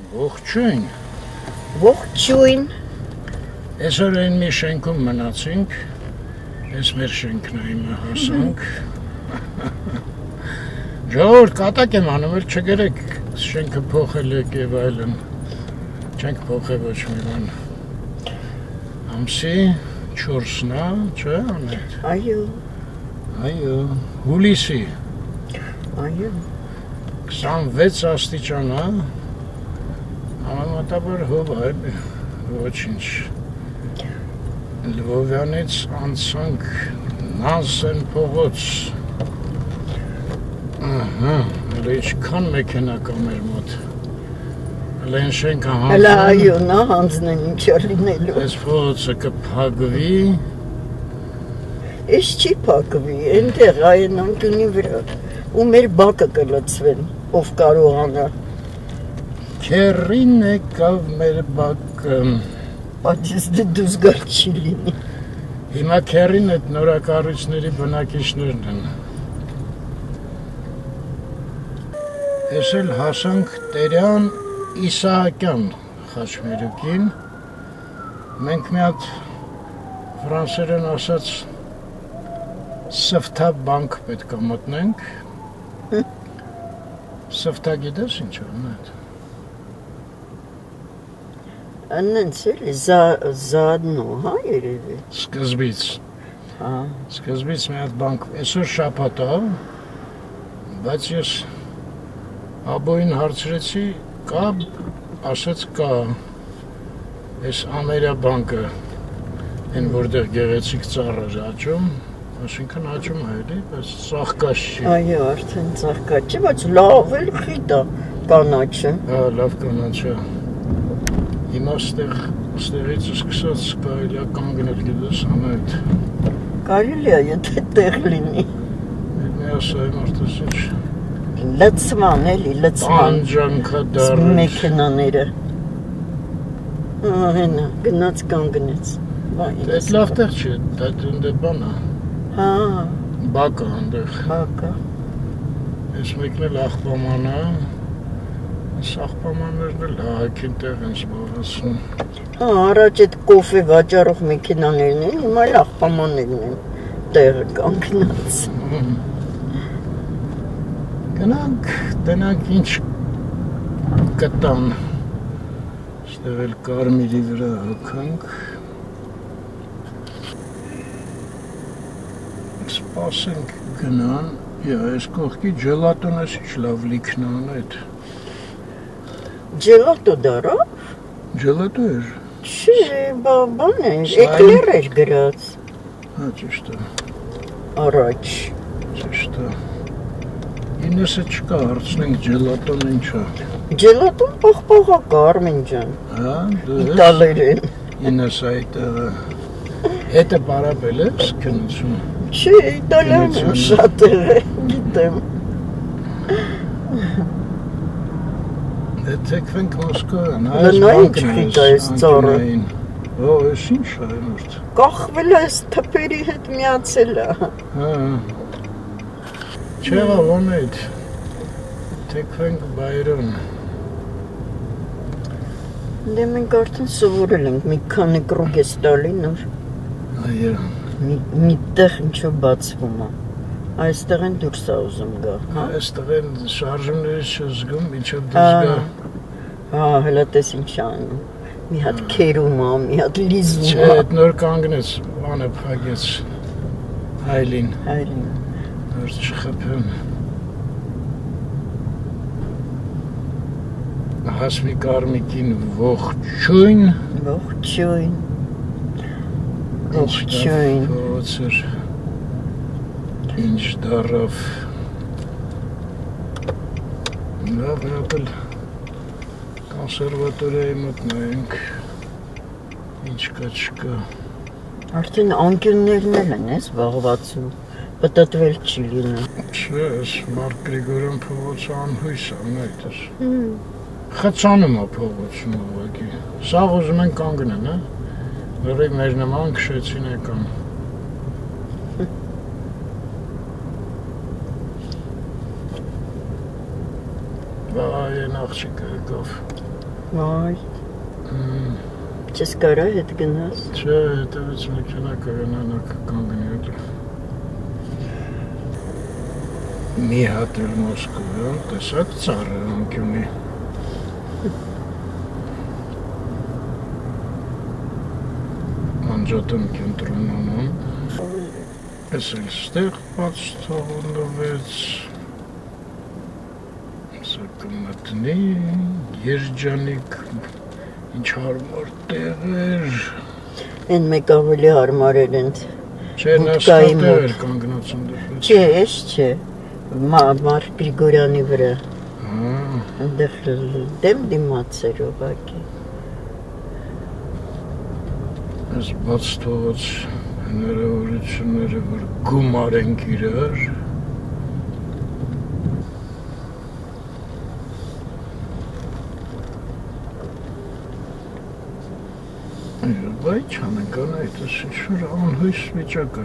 Ողջույն։ Ողջույն։ Այսօր այն մի շենքում մնացինք, այս մեր շենքն է իմը հասանք։ Ժողովուրդ կատակ եմ անում, էլ չգրեք շենքը փոխել եք եւ այլն։ Չենք փոխել ոչ մի բան։ Ամսի 4-ն է, չէ՞ անետ։ Այո, հուլիսի։ Այո։ 26 աստիճան է։ Համեմատաբար հով է, ոչինչ։ Լվովյանից անցանք Նանսեն փողոց։ Ահա, ինչքան մեքենա կա մեր մոտ։ Հələ են շենքը հանձնում։ Հələ այո, նա հանձնեն ինչ է լինելու։ Այս փողոցը կփակվի։ Էս չի փակվի, այնտեղ այն անկյունի վրա։ Ու մեր բակը կլցվեն, ով կարողանա։ Քերին եկավ մեր բակը։ Բայց դուս գալ չի լինի։ Հիմա քերին այդ նորակառույցների բնակիչներն են։ Ես էլ հասանք Տերյան Իսահակյան խաչմերուկին։ Մենք մի հատ ֆրանսերեն ասած սվթա բանկ պետք է մտնենք։ Սվթա գիտես ինչ է, նայ։ Աննենց էլի զադնո, հա երևի։ Սկզբից։ Հա։ Սկզբից մի հատ բանկ, այսօր շաբաթ է, բայց ես աբոյին հարցրեցի, կա, ասաց կա, այս ամերյա բանկը, են որտեղ գեղեցիկ ծառ էր աճում, այսինքն աճում է էլի, բայց ծաղկաչ չի։ Այո, արդեն ծաղկաչ չի, բայց լավ էլ խիտ է, կանաչը։ Հա, լավ կանաչ է։ Հիմա ստեղից սկսած կարելի է կանգնել գիտես անայդ։ Կարելի է, եթե տեղ լինի։ Այդ մի ասայ մարդս ինչ։ Լծման էլի, լծման։ Անջանքա դարը։ Մեքենաները։ Հենա, գնաց կանգնեց։ Այդ լավ տեղ չէ, դա դե բան է։ Հա, Բակը այնտեղ։ բակը։ Այս մեկն էլ աղբաման է։ Այս աղբամաններն էլ հակին տեղ են զբաղեցնում։ Հա, առաջ այդ կոֆե վաճառող մեքենաներն են, հիմա էլ աղբամաններն են տեղը կանգնած։ Գնանք, տնանք ինչ կտան։ Ստեղ էլ կարմիրի վրա հոքանք։ Սպասենք գնան, այս կողքի ջելատոն ես ինչ լավ լիքն անետ։ Ջելատո դարավ։ Ջելատո էր։ Չի, բան էր, էկլեր էր գրած։ Հա, ճիշտ է։ Առաջ։ Ճիշտ է։ Ինեսը չկա, հարցնենք ջելատոն ինչ է։ Ջելատոն պաղպաղակա, Արմեն ջան։ Հա, դու Իտալերեն։ Ինես այդտեղը։ Հետը պարապել ես քննություն։ Չի, իտալերեն շատ է, գիտեմ։ Թեքվենք Մոսկովան, Նայինչ խիտ է այս ծառը։ Ո, ես ինչ է մորդ։ Կախվել է այս թփերի հետ միացել է։ Հա։ Չեղա վանեիտ, թեքվենք բայրոն։ Դե մենք արդեն սովորել ենք, մի քանի կրուգ ես տալի նոր։ Այո։ Մի տեղ ինչո բացվում է։ Այստեղ են դուրս է ուզում գա, հա։ Այստեղ են շարժումներից չզգում, ինչով դուրս գա։ Հա, հələ տես ինչ անում։ Մի հատ քերում է, մի հատ լիզում է։ Չէ, այդ նոր կանգնեց, բանը փակեց հայլին։ Հայլին։ Նոր չխփեմ։ Հասմիկ Արմիկին ողջույն։ Ողջույն։ Ողջույն։ Փոցր։ Ինչ դարավ։ Լավ ապել կոնսերվատորիայի մտնենք։ Ինչ կա չկա։ Արդեն անկյուններն էլ են ես վաղվածում, պտտվել չի լինում։ Չէ, ես Մարկ Գրիգորյան փողոցը անհույս անայտս։ Խծանում է փողոցում ուղղակի։ Սաղ ուզում են կանգնեն, հա։ Լրիվ մեր նման քշեցին եկան։ Վայ, այն աղջիկը եկավ։ Այ, չես կարա հետ գնաս։ Չէ, հետևից մեքենա կգնանակ կանգնել։ Մի հատ էլ Մոսկովյան, տեսակ ծառը անկյունի։ Անջատում կենտրոնում, ես էլ ստեղ բաց թողնվեց, սա կմտնի, երջանիկ, ինչ հարմար տեղ էր։ Են մեկ ավելի հարմար էր ընդ Չէ, նասկատեղ էր կանգնած ընդրվեց։ Չէ, ես չէ, Մարկ Գրիգորյանի վրա, ընդեղ դեմ դիմաց էր ուղղակի։ Ես բաց թողած հնարավորությունները, որ գումարենք իրար, Բայ չանենք անայդ, ինչ-որ անհույս վիճակը,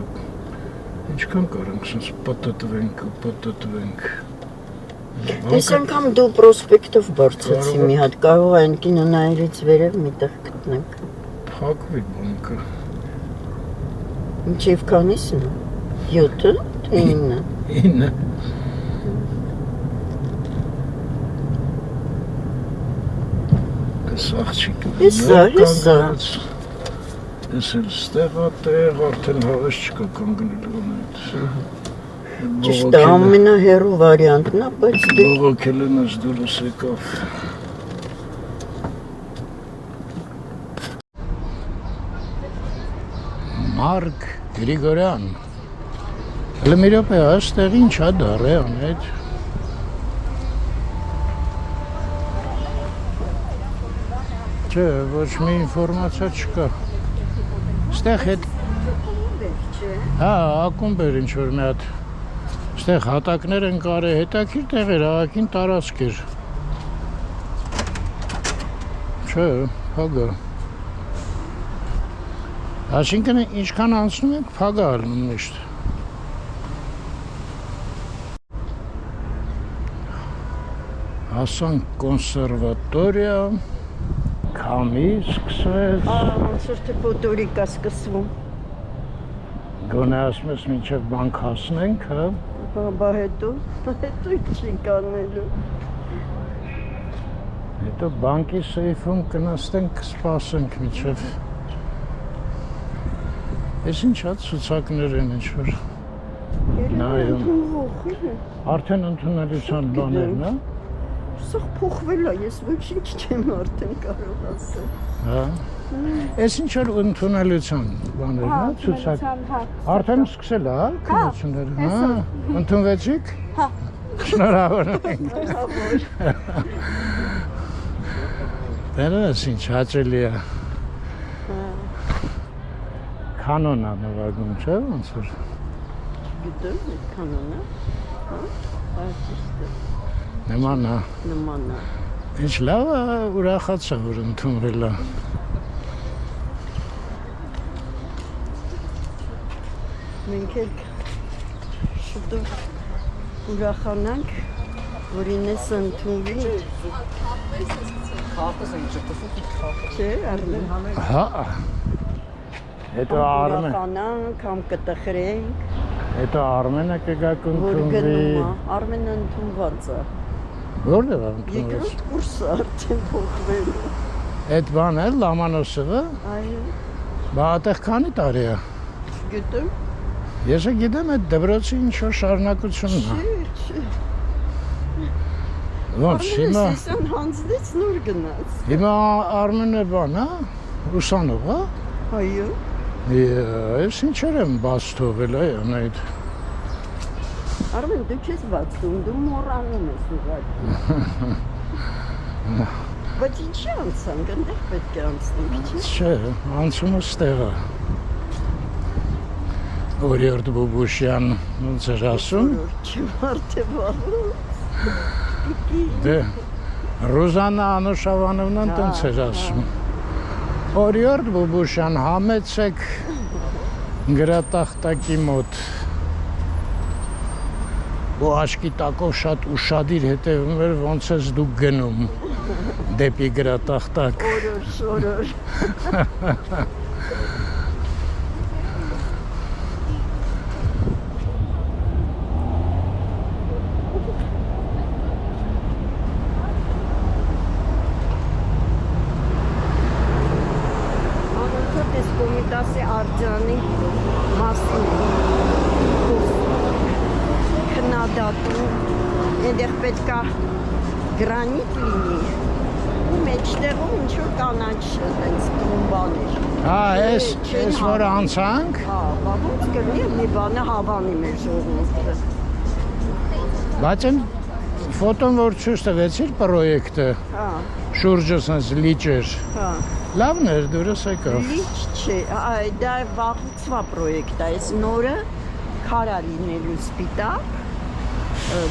ինչքան կարանք սենց պտտվենք ու պտտվենք։ Ես անգամ դու պրոսպեկտով բարձացի մի հատ, կարող այն կինոնայերից վերև միտեղ գտնենք։ Փակվի բանկը։ Ինչև քանիսն է, 7-ը, թե 9-ը։ 9-ը։ Ես աղջիկը Հեսա։ Ես էլ ստեղատեղ, արդեն հավես չկա կանգնելու անայդ։ Ճիշտ է, ամենահեռու վարիանտն է, բայց դե Բողոքել են ես դուրս եկավ։ Մարկ Գրիգորյան։ Հələ մի րոպե, այստեղ ինչ է դառը անեդ։ Չէ, ոչ մի ինֆորմացիա չկա։ Ստեղ հետ Հա, ակումբ էր ինչ-որ մի հատ Ստեղ հատակներ են կարել, հետաքրքիր տեղ էր, ահագին տարածք էր։ Չէ, փագա։ Այսինքն ինչքան անցնում ենք, փագա ալնում միշտ։ Հասանք կոնսերվատորիա, քամի սկսվեց։ ոնց որ թե ֆոտորիկա սկսվում։ Գոնե ասում ես մինչև բանկ հասնենք, հա։ Բա հետո չենք անելու։ Հետո բանկի սեյֆում կնստենք, կսպասենք մինչև։ Ես ինչա ցուցակներ են ինչ-որ։ Նայում։ Արդեն ընդունելության բաներն, հա։ Սա փոխվել է, ես ոչինչ չեմ արդեն կարող ասել։ Հա։ Ես ինչ-որ ընդունելության բաներն, հա, ցուցակ։ Արդեն սկսել է, հա, քննությունները, հա։ Ընդունվեցիք։ Հա։ Շնորհավոր ենք։ Դերս ինչ հաճելի է։ Կանոնա նվագում չէ, ոնց որ։ Գիտեմ, կանոնա։ Արտիստը։ Նման է։ Նման է։ Ինչ լավ է, ուրախացա, որ ընդունվել է։ Մենք էլ շուտով ուրախանանք, որ ինես ընդունվի։ Չէ, Արմեն։ Հա։ Հետո Արմեն։ Ուրախանանք, համ կտխրենք։ Հետո Արմենը կգա Որ կընդունվի։ գնում է, Արմենը ընդունված է։ Որտե՞ղ է ընդունված։ Երկրորդ կուրսը արդեն փոխվել է։ Այդ բանը է Լամանոսովը։ Այո, Բա այդտեղ քանի տարի է։ գիտեմ։ Ես գիտեմ այդ դպրոցի ինչ-որ շարունակությունն է։ Չէ։ Ոնց հիմա Սեսան հանձնեց նոր գնաց։ Հիմա Արմենը բան, հա, ուսանող, հա։ Այո։ Ես ինչեր եմ բաց թողել այ անայդ։ Արմեն, դու չես բացում, դու մոռանում ես ուղղակի։ Բայց ինչի անցանք, այնտեղ պետք է անցնենք, չէ՞։ Չէ, անցումը ստեղ է։ Օրիորդ Բուբուշյան, ոնց էր ասում։ Չմարդ է բառում։ Դե Ռուզանա Անուշավանովնան տենց էր ասում։ Օրիորդ Բուբուշյան, համեցեք գրատախտակի մոտ։ Ու աչքի տակով շատ ուշադիր հետևում էր ոնց ես դուք գնում։ դեպի գրատախտակ։ Օրոր, շորոր։ Անընդհատ ես Կոմիտասի արձանի մասին քննադատում, այնտեղ պետք է գրանիտ լինի, ու մեջտեղում ինչ-որ կանաչ տենց տումբաներ։ Հա, ես որ անցանք։ Հա, ոնց կլինի մի բանը հավանի մեր ժողովուրդը։ Բայց այն ֆոտոն որ ցույց տվեցիր պրոյեկտը, Հա, շուրջը sense լիճ էր։ հա։ Լավն էր, դուրս եկավ։ Լիճ չէ, դա վաղուց պրոյեկտ է, այս նորը քարա լինելու սպիտակ,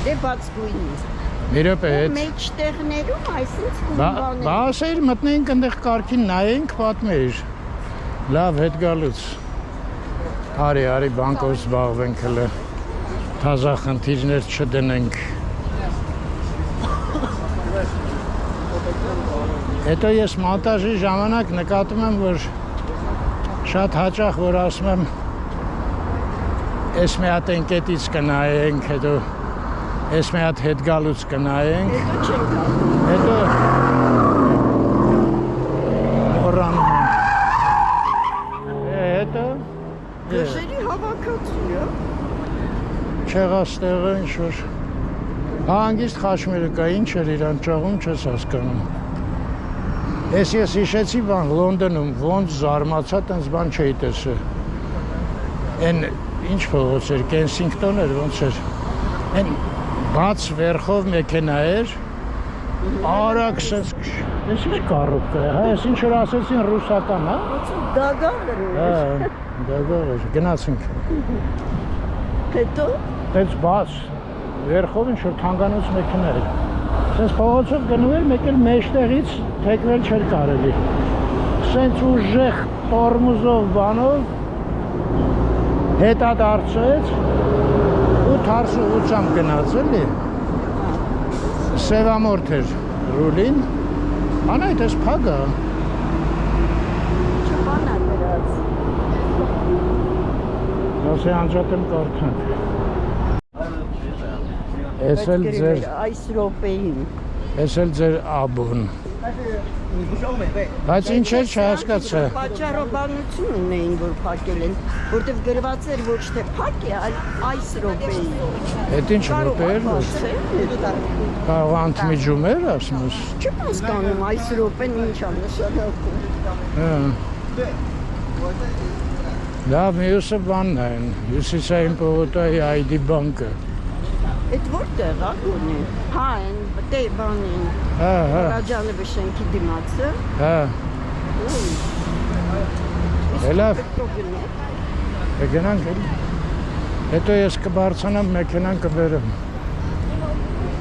դե բաց գույնի։ Մի րոպե հետ։ Մեջտեղներում այսինքն կումբաներ։ Բա ասեիր մտնենք այնտեղ կարգին նայենք, պատմեիր։ Լավ, հետ գալուց։ Արի բանկով զբաղվենք հələ։ Թազա խնդիրներ չդնենք։ Հետո ես մոնտաժի ժամանակ նկատում եմ, որ շատ հաճախ որ ասում եմ ես մի հատ ընկետից կնայենք, հետո ես մի հատ հետ գալուց կնայենք, Հետո չենք գալու։ հետո մոռանում եմ։ Հետո Գժերի հավաքածու է։ չեղաստեղը ինչ-որ հանգիստ խաչմերը կա, ինչ էր իրան ճաղում, չես հասկանում։ Ես հիշեցի բան Լոնդոնում, ոնց զարմացա, տենց բան չէի տեսել։ Այն ինչ փողոց էր, Կենսինգտոն էր, ոնց էր։ Այն բաց վերխով մեքենա էր, արագ սենց, ես ինչ կառուպ է, հա, ես ինչ որ ասեցին ռուսական, հա։ Դագաղ էր։ Հա, դագաղ էր, գնացինք։ Հետո Տենց բաց վերխով ինչ որ թանգանոց մեքենա էր։ Սենց փողոցով գնում էր, մեկ էլ մեջտեղից թեքվել չէր կարելի։ Սենց ուժեղ տորմուզով բանով հետա դարձեց ու 48-ամ գնաց էլի։ Սևամորթ էր ռուլին։ Անայդ ես փագա։ չբանա դրած։ Նոսե անջատեմ կարդանք։ Ես էլ ձեր Այս րոպեին։ Ես էլ ձեր աբուն։ Բայց ինչ էր չհասկացա։ Պատճառաբանություն ունեին, որ փակել են, որտեղ գրված էր ոչ թե փակի, այլ այս րոպեին։ Էդ ինչ րոպե էր, որ կարող անթմիջում էր, ասում ես։ Չեմ հասկանում այս րոպեն ինչ է նշանակում։ Հա։ Լավ, մյուսը բանն է, հյուսիսային պողոտայի ID բանկը։ Այդ որտեղ է գոնե։ Հա, այն դե բանին։ Հա, հա, Ռաջանովի շենքի դիմացը։ հա։ Լավ, կգնանք էլ։ Հետո ես կբարձանամ, մեքենան կբերեմ։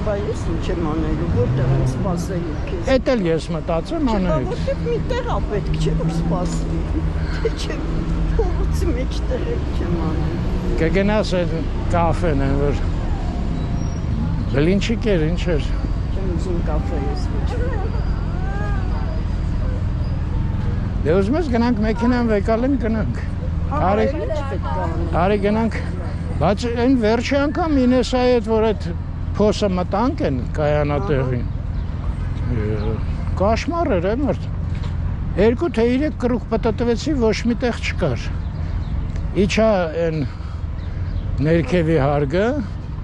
Բա ես ինչ եմ անելու, որտեղ եմ սպասելու քեզ։ Էդ էլ ես մտածեմ անենք։ Որտեղ մի տեղ է պետք չէ որ սպասվի։ Թե չէ փողոցի մեջ տեղ չեմ անել։ Կգնաս այդ կաֆեն են, որ բլինչիկ էր, ինչ էր։ Չեմ ուզում կաֆե ես ոչ։ Դե ուզում ես գնանք մեքենան վեկալենք գնանք։ Արի, Ինչ պետք է անել։ արի գնանք։ Բայց այն վերջի անգամ Ինեսայի հետ որ այդ փոսը մտանք են կայանատեղին։ Կաշմար էր, մերդ։ 2 թե 3 կրուկ պտտվեցի, ոչ մի տեղ չկար։ Իջա այն ներքևի հարգը,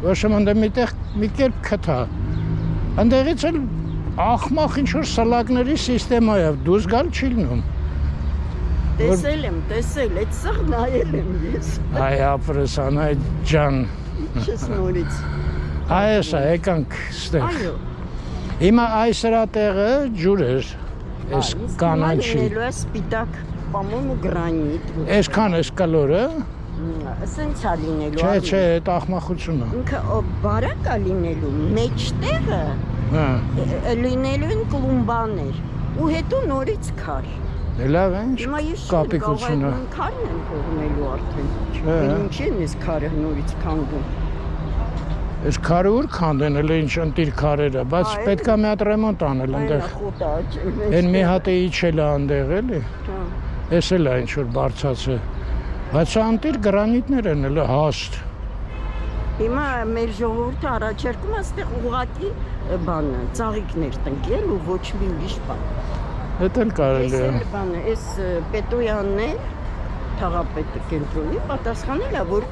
ոչ մնդը մի տեղ մի կերպ քթա։ Այնտեղից էլ ախմախ ինչ որ սլակների սիստեմա է, դուրս գալ չի լինում։ Տեսել եմ, այդ սա նայել եմ ես։ Այ ապրես անայ ջան։ Ինչես նորից։ Այս է, եկանք ստեղ։ Այո։ Հիմա այս հրա տեղը ջուր էր, այս կանանչի։ Լինելու է սպիտակ, по-моему, գրանիտ։ Այսքան այս կլորը։ Սենց է լինելու։ Չէ, այդ ախմախությունը։ Ինքը բարակ է լինելու, մեջտեղը Հա, լինելու են կլումբաներ ու հետո նորից քար։ լավ է, Հիմա ես կապիկությունը։ քարն են կողմելու արդեն։ Չէ։ Ինչ են այս քարը նորից քանդում։ Այս քարը ուր քանդեն, էլ ինչ ընտիր քարերը, բայց պետք է մի հատ ռեմոնտ անել այնտեղ։ Այն մի հատ է իջել է այնտեղ էլի։ Էս էլ է ինչ որ բարձած է։ Բայց սա ընտիր գրանիտներ են էլ հաստ։ Հիմա մեր ժողովուրդը առաջարկում է այստեղ ուղղակի բանը, ծաղիկներ տնկել ու ոչ մի ուրիշ բան։ Դա էլ կարելի է։ Այս բանը, այս Պետոյանն է, թաղապետը կենտրոնի պատասխանել է, որ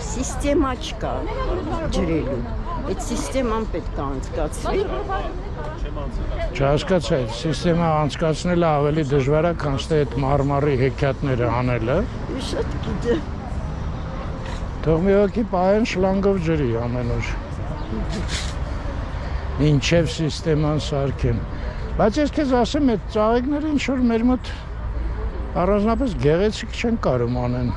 սիստեմա չկա ջրելու։ Այդ սիստեման պետք է անցկացվի։ Չհասկացա, այդ սիստեմա անցկացնելը ավելի դժվար է, քան թե այդ մարմարի հեքիաթները անելը։ Շատ գիտե։ Թող մի հոգի պահեն շլանգով ջրի ամեն օր։ Ինչև սիստեման սարքեն։ Բայց ես քեզ ասեմ, այդ ծաղիկները ինչ որ մեր մոտ առանձնապես գեղեցիկ չեն կարում անեն։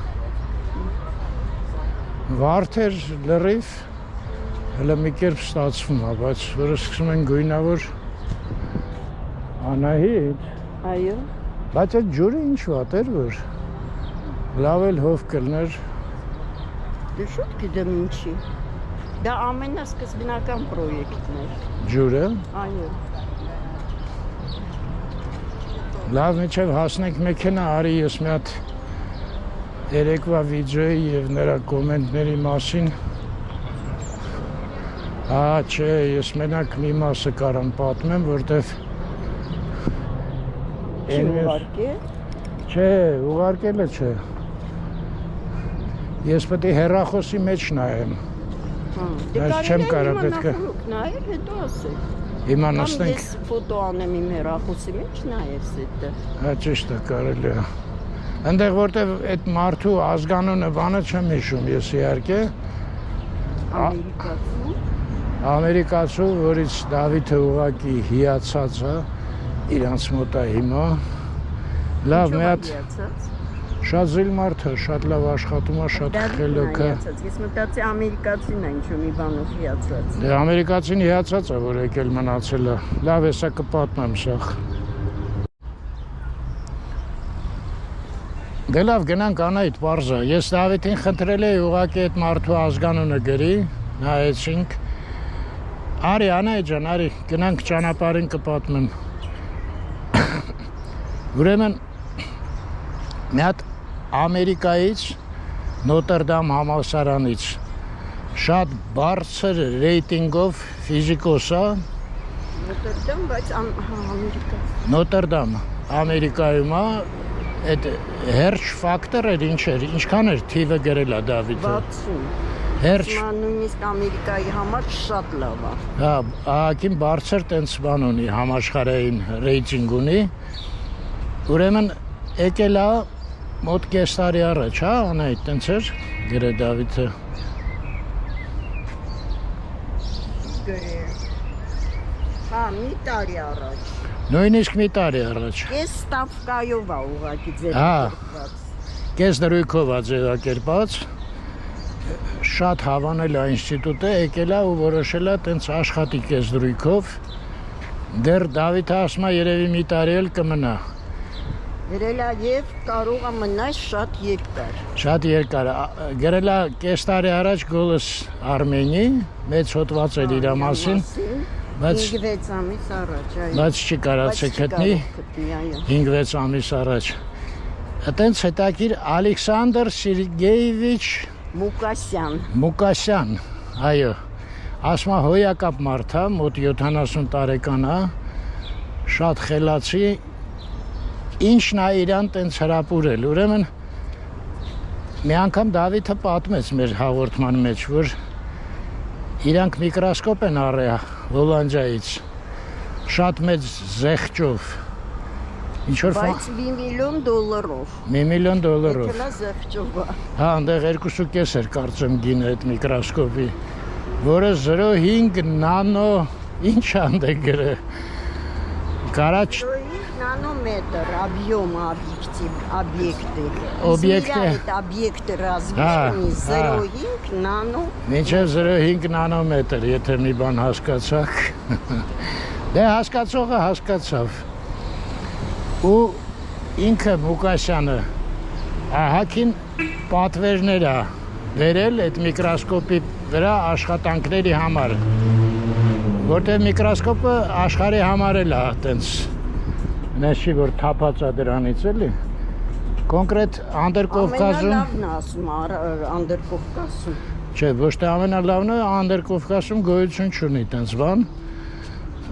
Վարդեր լրիվ հələ մի կերպ ստացվում է, բայց որը սկսում են գույնավոր Անահիտ։ Այո։ Բայց այդ ջուրը ինչ վատ էր, որ լավ էլ հով կլներ։ Դե շուտ գիտեմ ինչի։ Դա ամենասկզբնական պրոյեկտն էր։ Ջուրը։ Այո։ Լավ, միջև հասնենք մեքենա, արի ես մի հատ երեկվա վիդեոյի եւ նրա կոմենտների մասին։ Չէ, ես մենակ մի մասը կարամ պատմեմ, որտեվ Ուղարկե։ Չէ, ուղարկելը չէ։ Ես պետք է հեռախոսի մեջ նայեմ։ Ես չեմ կարող պետք է։ Նայել, հետո ասել։ Հիմա նստենք։ Ես ֆոտո անեմ իմ հեռախոսի մեջ, նայես այդտեղ։ Հա, ճիշտ է, կարելի է։ Այնտեղ որտեվ այդ մարդու ազգանունը բանը չեմ հիշում, ես իհարկե։ Ամերիկացու։ Ամերիկացու, որից Դավիթը ուղակի հիացած է, իրանց մոտ է հիմա։ Լավ, մի հատ շատ զիլ մարդ է, շատ լավ աշխատում է, շատ խելոք է։ Ես մտածի ամերիկացին է ինչ-որ մի բանով հիացած։ Դե ամերիկացին հիացած է, որ եկել մնացել է։ Լավ, հեսա կպատմեմ սաղ։ Դե լավ, գնանք Անահիտ պարզա։ Ես Դավիթին խնդրել էի ուղղակի այդ մարդու ազգանունը գրի, նայեցինք։ Արի, Անահիտ ջան, արի, գնանք ճանապարհին կպատմեմ։ Ուրեմն մի հատ Ամերիկայից Նոտրդամ համալսարանից շատ բարձր ռեյտինգով ֆիզիկոս է։ Նոտրդամ, բայց Ամերիկա։ Նոտրդամ Ամերիկայում է, այդ հերջ ֆակտորը ինչ էր, ինչքան էր թիվը գրել է Դավիթը։ 60։ Հերջ։ Նույնիսկ Ամերիկայի համար շատ լավ է։ Հա, ահագին բարձր տենց բան ունի, համաշխարհային ռեյտինգ ունի։ Ուրեմն եկել է մոտ կես տարի առաջ, հա, Անահիտ, տենց էր գրե Դավիթը։ Հա, մի տարի առաջ։ Նույնիսկ մի տարի առաջ։ Կես ստավկայով է ուղղակի ձևակերպված։ Կես դրույքով է ձևակերպված։ Շատ հավանել է ինստիտուտը, եկել է ու որոշել է տենց աշխատի կես դրույքով։ Դեռ Դավիթը ասում է երևի մի տարի էլ կմնա։ Գրել է եւ կարող է մնալ շատ երկար։ Շատ երկար։ Գրել է կես տարի առաջ Գոլս Արմենի, մեծ հոդված էր իր մասին, բայց 5-6 ամիս առաջ, այո։ Բայց չի կարացել գտնի 5-6 ամիս առաջ։ Այտենց հետաքրիր Ալեքսանդր Սերգեյևիչ Մուկասյան, այո, ասում է հոյակապ մարդ է, մոտ 70 տարեկան է, շատ խելացի, ինչն է իրան տենց հրապուրել, ուրեմն մի անգամ Դավիթը պատմեց մեր հաղորդման մեջ, որ իրանք միկրոսկոպ են առել Հոլանդիայից, շատ մեծ զեղչով, բայց $1 միլիոն։ $1 միլիոն։ Դա զեղչով է։ Հա, այնտեղ 2.5 էր կարծեմ գինը այդ միկրոսկոպի, որը 0.5 նանո, ինչ անդե գրե, կարաչ 0.5 նանոմետր объем объекты. Օբյեկտը։ Այդ օբյեկտը размерами 0.5 նանո։ Մինչև 0.5 նանոմետր, եթե մի բան հասկացաք։ Դե հասկացողը հասկացավ։ Ու ինքը Մուկասյանը ահագին պատվերներ է վերել այդ միկրոսկոպի վրա աշխատանքների համար, որտեղ միկրոսկոպը աշխարհի համար էլ է այտենց, նես չի որ թափած է դրանից էլի, կոնկրետ Անդերկովկասում, ամենալավն է ասում Անդերկովկասում, չէ, ոչ թե ամենալավն է, Անդերկովկասում գոյություն չունի այտենց բան,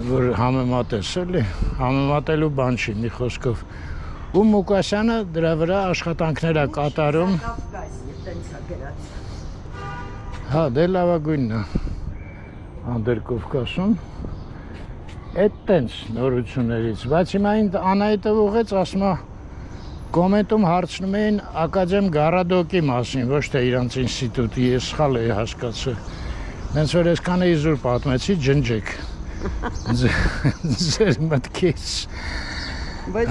որ համեմատես էլի, համեմատելու բան չի մի խոսքով, ու Մուկասյանը դրա վրա աշխատանքներ է կատարում, հա, դե լավագույնն է Անդերկովկասում, այդ տենց նորություններից, բայց հիմա Անահիտը ուղեց, ասում է, կոմենտում հարցնում էին Ակադեմ Գարադոկի մասին, ոչ թե իրանց ինստիտուտի, ես սխալ էի հասկացել, նենց որ այսքան էի զուր պատմեցի, ջնջեք, ձեր մտքից,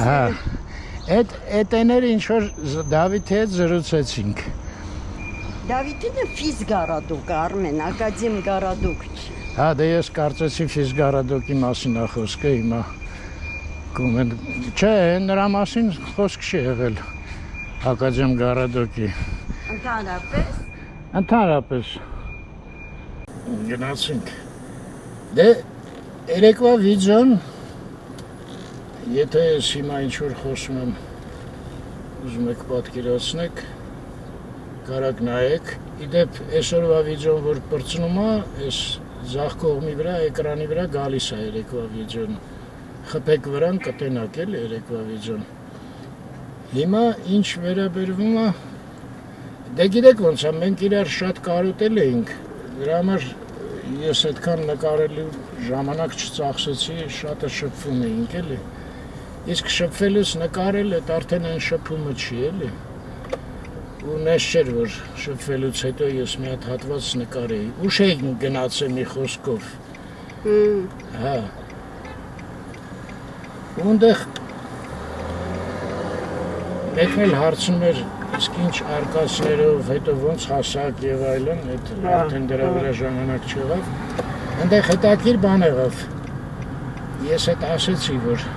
հա, այդ էները ինչ-որ Դավիթի հետ զրուցեցինք, Դավիթինը ֆիզ Գարադոկ, Արմեն, Ակադեմ Գարադոկ չի։ Հա, դե ես կարծեցի ֆիզ Գարադոկի մասին է խոսքը հիմա կոմենտ, չէ, նրա մասին խոսք չի եղել Ակադեմ Գարադոկի։ Ընդհանրապես։ Ընդհանրապես։ Գնացինք։ Դե, երեկվա վիդեոն, եթե ես հիմա ինչ-որ խոսում եմ, ուզում եք պատկերացնեք, կարակ նայեք, իդեպ այսօրվա վիդեոն, որ պրծնում է, այս ձախ կողմի վրա, էկրանի վրա գալիս է երեկվա վիդեոն, խփեք վրան կտենակ էլ երեկվա վիդեոն։ Հիմա ինչ վերաբերվում է, դե գիտեք ոնց է, մենք իրար շատ կարոտել էինք, դրա համար ես այդքան նկարելու ժամանակ չծախսեցի, շատը շփվում էինք էլի, իսկ շփվելուց նկարել այդ արդեն այն շփումը չի էլի, ու նես չէր, որ շփվելուց հետո ես մի հատ հատված նկարեի, ուշ էինք գնացել մի խոսքով, հա, ու ընդեղ մեկն էլ հարցնում էր, իսկ ինչ արկածներով, հետո ոնց հասակ և այլն, արդեն դրա վրա ժամանակ չեղավ, ընդեղ հետաքրքիր բան եղավ, ես հետ ասեցի, որ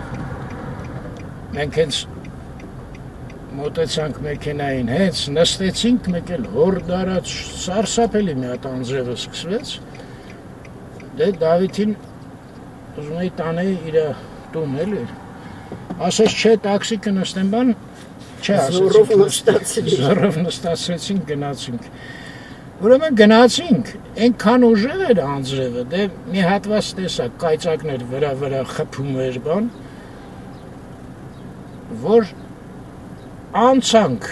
մենք հենց մոտեցանք մեքենային, հենց նստեցինք, մեկ էլ հոր դարած սարսափելի մի հատ անձրևը սկսվեց, դե Դավիթին ուզում էի տանեի իր տուն էլի, ասեց չէ տաքսի կնստեմ բան, չէ ասեցինք, զորով նստացրեցինք, գնացինք, ուրեմն գնացինք, այնքան ուժեղ էր անձրևը, դե մի հատված տեսակ, կայծակներ վրա խփում էր բան, որ անցանք,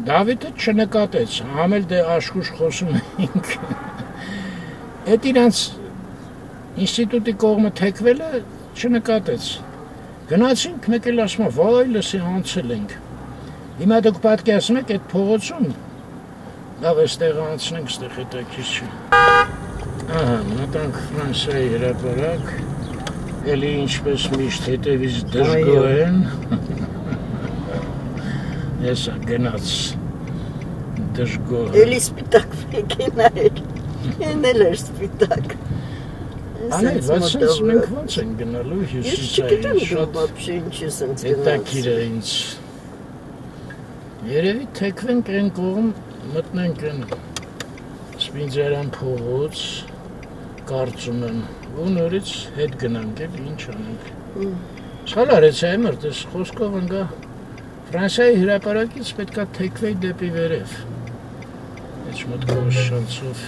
Դավիթը չնկատեց, համել դե աշխուժ խոսում էինք, էդ իրանց ինստիտուտի կողմը թեքվելը չնկատեց, գնացինք, մեկ էլ ասում է, վայ լսի անցել ենք, հիմա դուք պատկերացնում եք այդ փողոցում, լավ էստեղ անցնենք, ստեղ հետաքրքիր չի, ահա, մտանք Ֆրանսիայի հրապարակ, էլի ինչպես միշտ հետևից դժգոհ են, Եսա գնաց դժգոհ։ Էլի սպիտակ մեքենա էր, են էլ էր սպիտակ։ Անել, բայց մենք ոնց են գնալու հյուսիսային, Ես չգիտեմ вообще ինչ ես ընց գնաց։ հետաքրքիր է ինձ։ Երևի թեքվենք այն կողմ, մտնենք այն Սպինձերան փողոց, կարծում եմ, ու նորից հետ գնանք էլ, ինչ անենք։ Սխալ արեցի այմր, տես խոսքով ընգա Ֆրանսիայի հրապարակից պետքա թեքվեի դեպի վերև, էջ մտքով շանցով,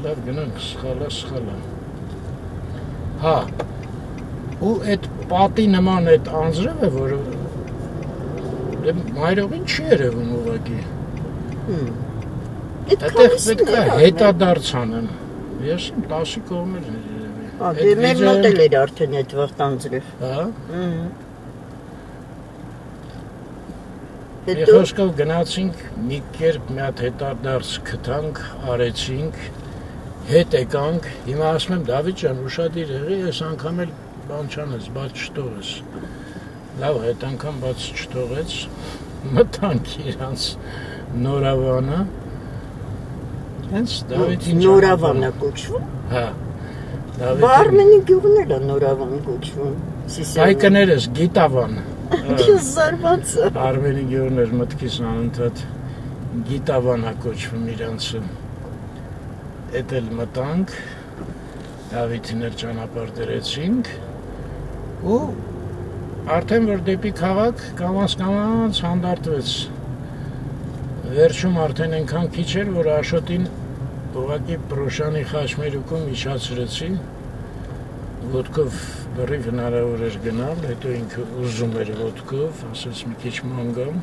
լավ գնանք, սխալա, հա, ու այդ պատի նման այդ անձրևը, որը մայրողին չի երևում ուղղակի, այդտեղ պետքա հետադարձ անեն, ես 10-ի կողմեր երևի, դե մեր մոտել էր արդեն այդ վաղտ անձրև, հա, Մի խոսքով գնացինք, մի կերպ մի հատ հետադարձ գտանք, արեցինք, հետ եկանք, հիմա ասում եմ Դավիթ ջան, ուշադիր եղի, այս անգամ էլ բան չանես, բաց չթողես։ Լավ, այդ անգամ բաց չթողեց, մտանք իրանց նորավանը, հենց Դավիթին նորավանը կոչվում։ Հա, Արմենի գյուղն էլ է նորավան կոչվում։ Հայկներս գիտավան։ Ես զարմացա։ Արմենի գյուղն էր մտքիս անընդհատ գիտավան է կոչվում իրանցը։ Էդ էլ մտանք, Դավիթին էլ ճանապարհ դրեցինք ու արդեն որ դեպի քաղաք կամաց հանդարտվեց։ Վերջում արդեն այնքան քիչ էր, որ Աշոտին ուղղակի Պրոշանի խաչմերուկում իջացրեցի, ոտքով բռի հնարավոր էր գնալ, հետո ինքը ուզում էր ոտքով, ասաց մի քիչ ման գամ։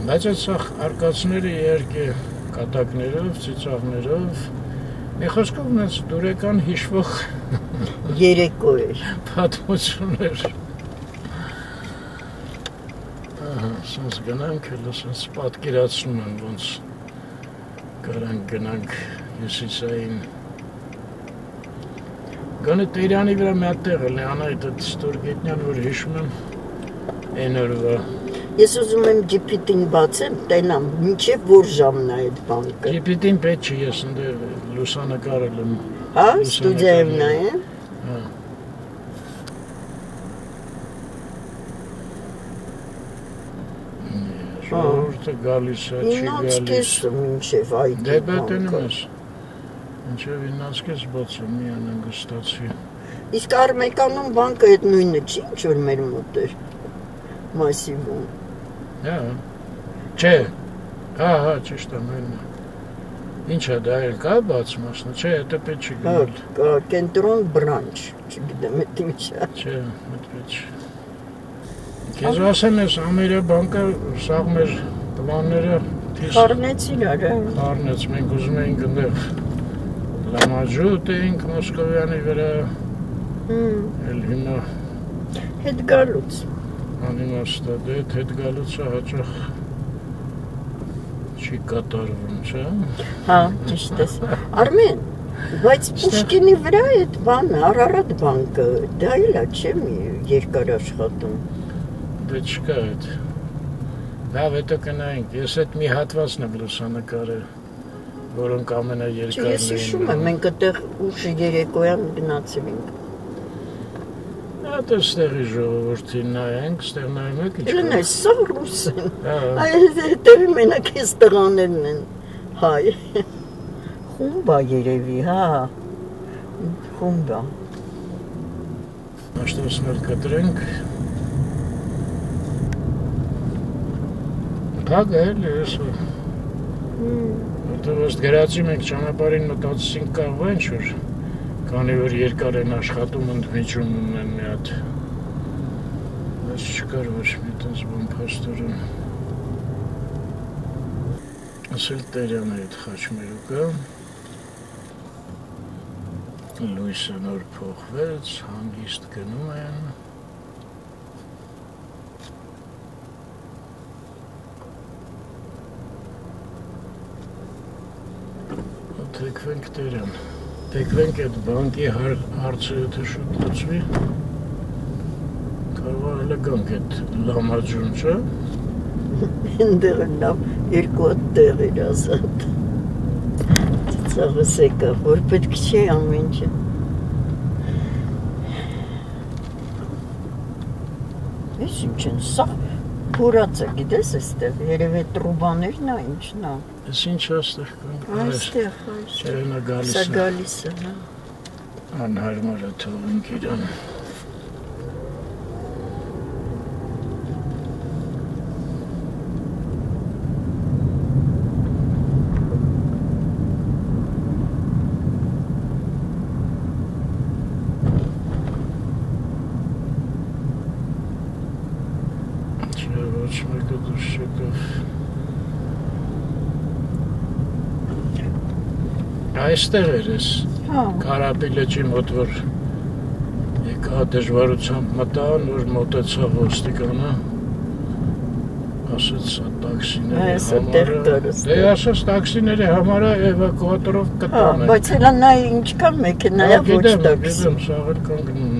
Բայց այդ սա արկածները իհարկե կատակներով, ծիծաղներով, մի խոսքով նենց դուրեկան հիշվող երեկո էր։ պատմություն էր։ Սենց գնանք, էլ սենց պատկերացնում եմ, ոնց կարանք գնանք հյուսիսային։ Գոնե Տերյանի վրա մի հատ տեղ է, Լեանայդ այդ Ստորգետնյան, որ հիշում եմ, այն օրվա։ Ես ուզում եմ GPT-ին բացեմ, տենամ, մինչև որ ժամն է այդ բանկը։ GPT-ին պետք չի, ես ընդեղ լուսանկարել եմ։ Հա, ստուդիայում նայեմ։ Հա։ Ժողովուրդը գալիս է, չի գալիս։ 9:30 մինչև այդ Դե բետենում ես։ Մինչև 9:30 բաց է, մի անհանգստացի։ Իսկ Արմեկանում բանկը այդ նույնը չի, ինչ որ մեր մոտ էր։ Մասիվում։ Հա։ Չէ։ Հա, ճիշտ է, մենն է։ Ինչ է դա էլ կա բաց մասնը, չէ, դա պետք չի Հա, գնալ։ կենտրոն բրանչ, չգիտեմ այդ ինչ է։ Չէ, մտքեջ։ Քեզ ասեմ ես Ամերաբանկը սաղ մեր պլանները Խառնեցին արա։ խառնեց, մենք ուզում էինք ընդեղ լամաջուտ էինք Մոսկովյանի վրա, էլ հիմա Հետ գալուց։ անիմաստ է, դե հետ գալուց է հաճախ չի կատարվում, չէ։ Հա, ճիշտ ես։ Արմեն, բայց Պուշկինի վրա այդ բանը, Արարատ բանկը, դա էլ է, չէ՞ մի երկար աշխատում։ Դե չկա այդ։ Լավ, հետո կնայինք, ես այդ մի հատվածն եմ լուսանկարել, որոնք ամենաերկարն Ես հիշում եմ, մենք այդտեղ ուշը երեկոյան գնացել ենք։ Այդ ստեղի ժողովրդին նայենք, ստեղ նայում եք ինչ Էլեն այս սա ռուս են։ Հա։ Այդ հետևի մենակ այս տղաներն են։ Հայ։ Խումբա երևի, հա։ Խումբա։ Աշտոսներ կտրենք։ Փակ է էլի էսը։ Որտեղ ըստ գրածի մենք ճանապարհին մտածեցինք կարող է ինչ-որ, քանի որ երկար են աշխատում, ընդմիջում ունեն մի հատ։ Բայց չկար ոչ մի տես բան փաստորեն։ Ասել Տերյան է այդ խաչմերուկը։ Լույսը նոր փոխվեց, հանգիստ գնում են։ Թեքվենք Տերյան։ Թեքվենք այդ բանկի հարցը եթե շուտ լուծվի։ Կարող է գանք այդ լամաջուն, չէ։ Ընդեղ լավ երկու հատ տեղ էր ազատ։ Ծաղս եկավ, որ պետք չի ամեն ինչը։ Ես ինչ են, սա փորացը, գիտես էստեղ, երև է տրուբաներն է, ինչն է։ Ես ինչ աստեղ կան։ Այստեղ, Չէ, նա գալիս սա է։ գալիս է, հա։ Անհարմար է թողենք իրան։ Չէ, ոչ մեկը դուրս չեկավ։ Այստեղ էր ես, Հա, Կարապի լճի մոտ, որ եկա դժվարությամբ մտա, նոր մոտեցա ոստիկանը, ասեց սա տաքսիների Այսա համար տեղ է, դարս դե ասեց տաքսիների համար է էվակուատորով հա, կտանենք։ բայց հելա նա ինչքան մեքենա է ոչ տաքսի։ Գիտեմ, սաղ էլ կանգնում։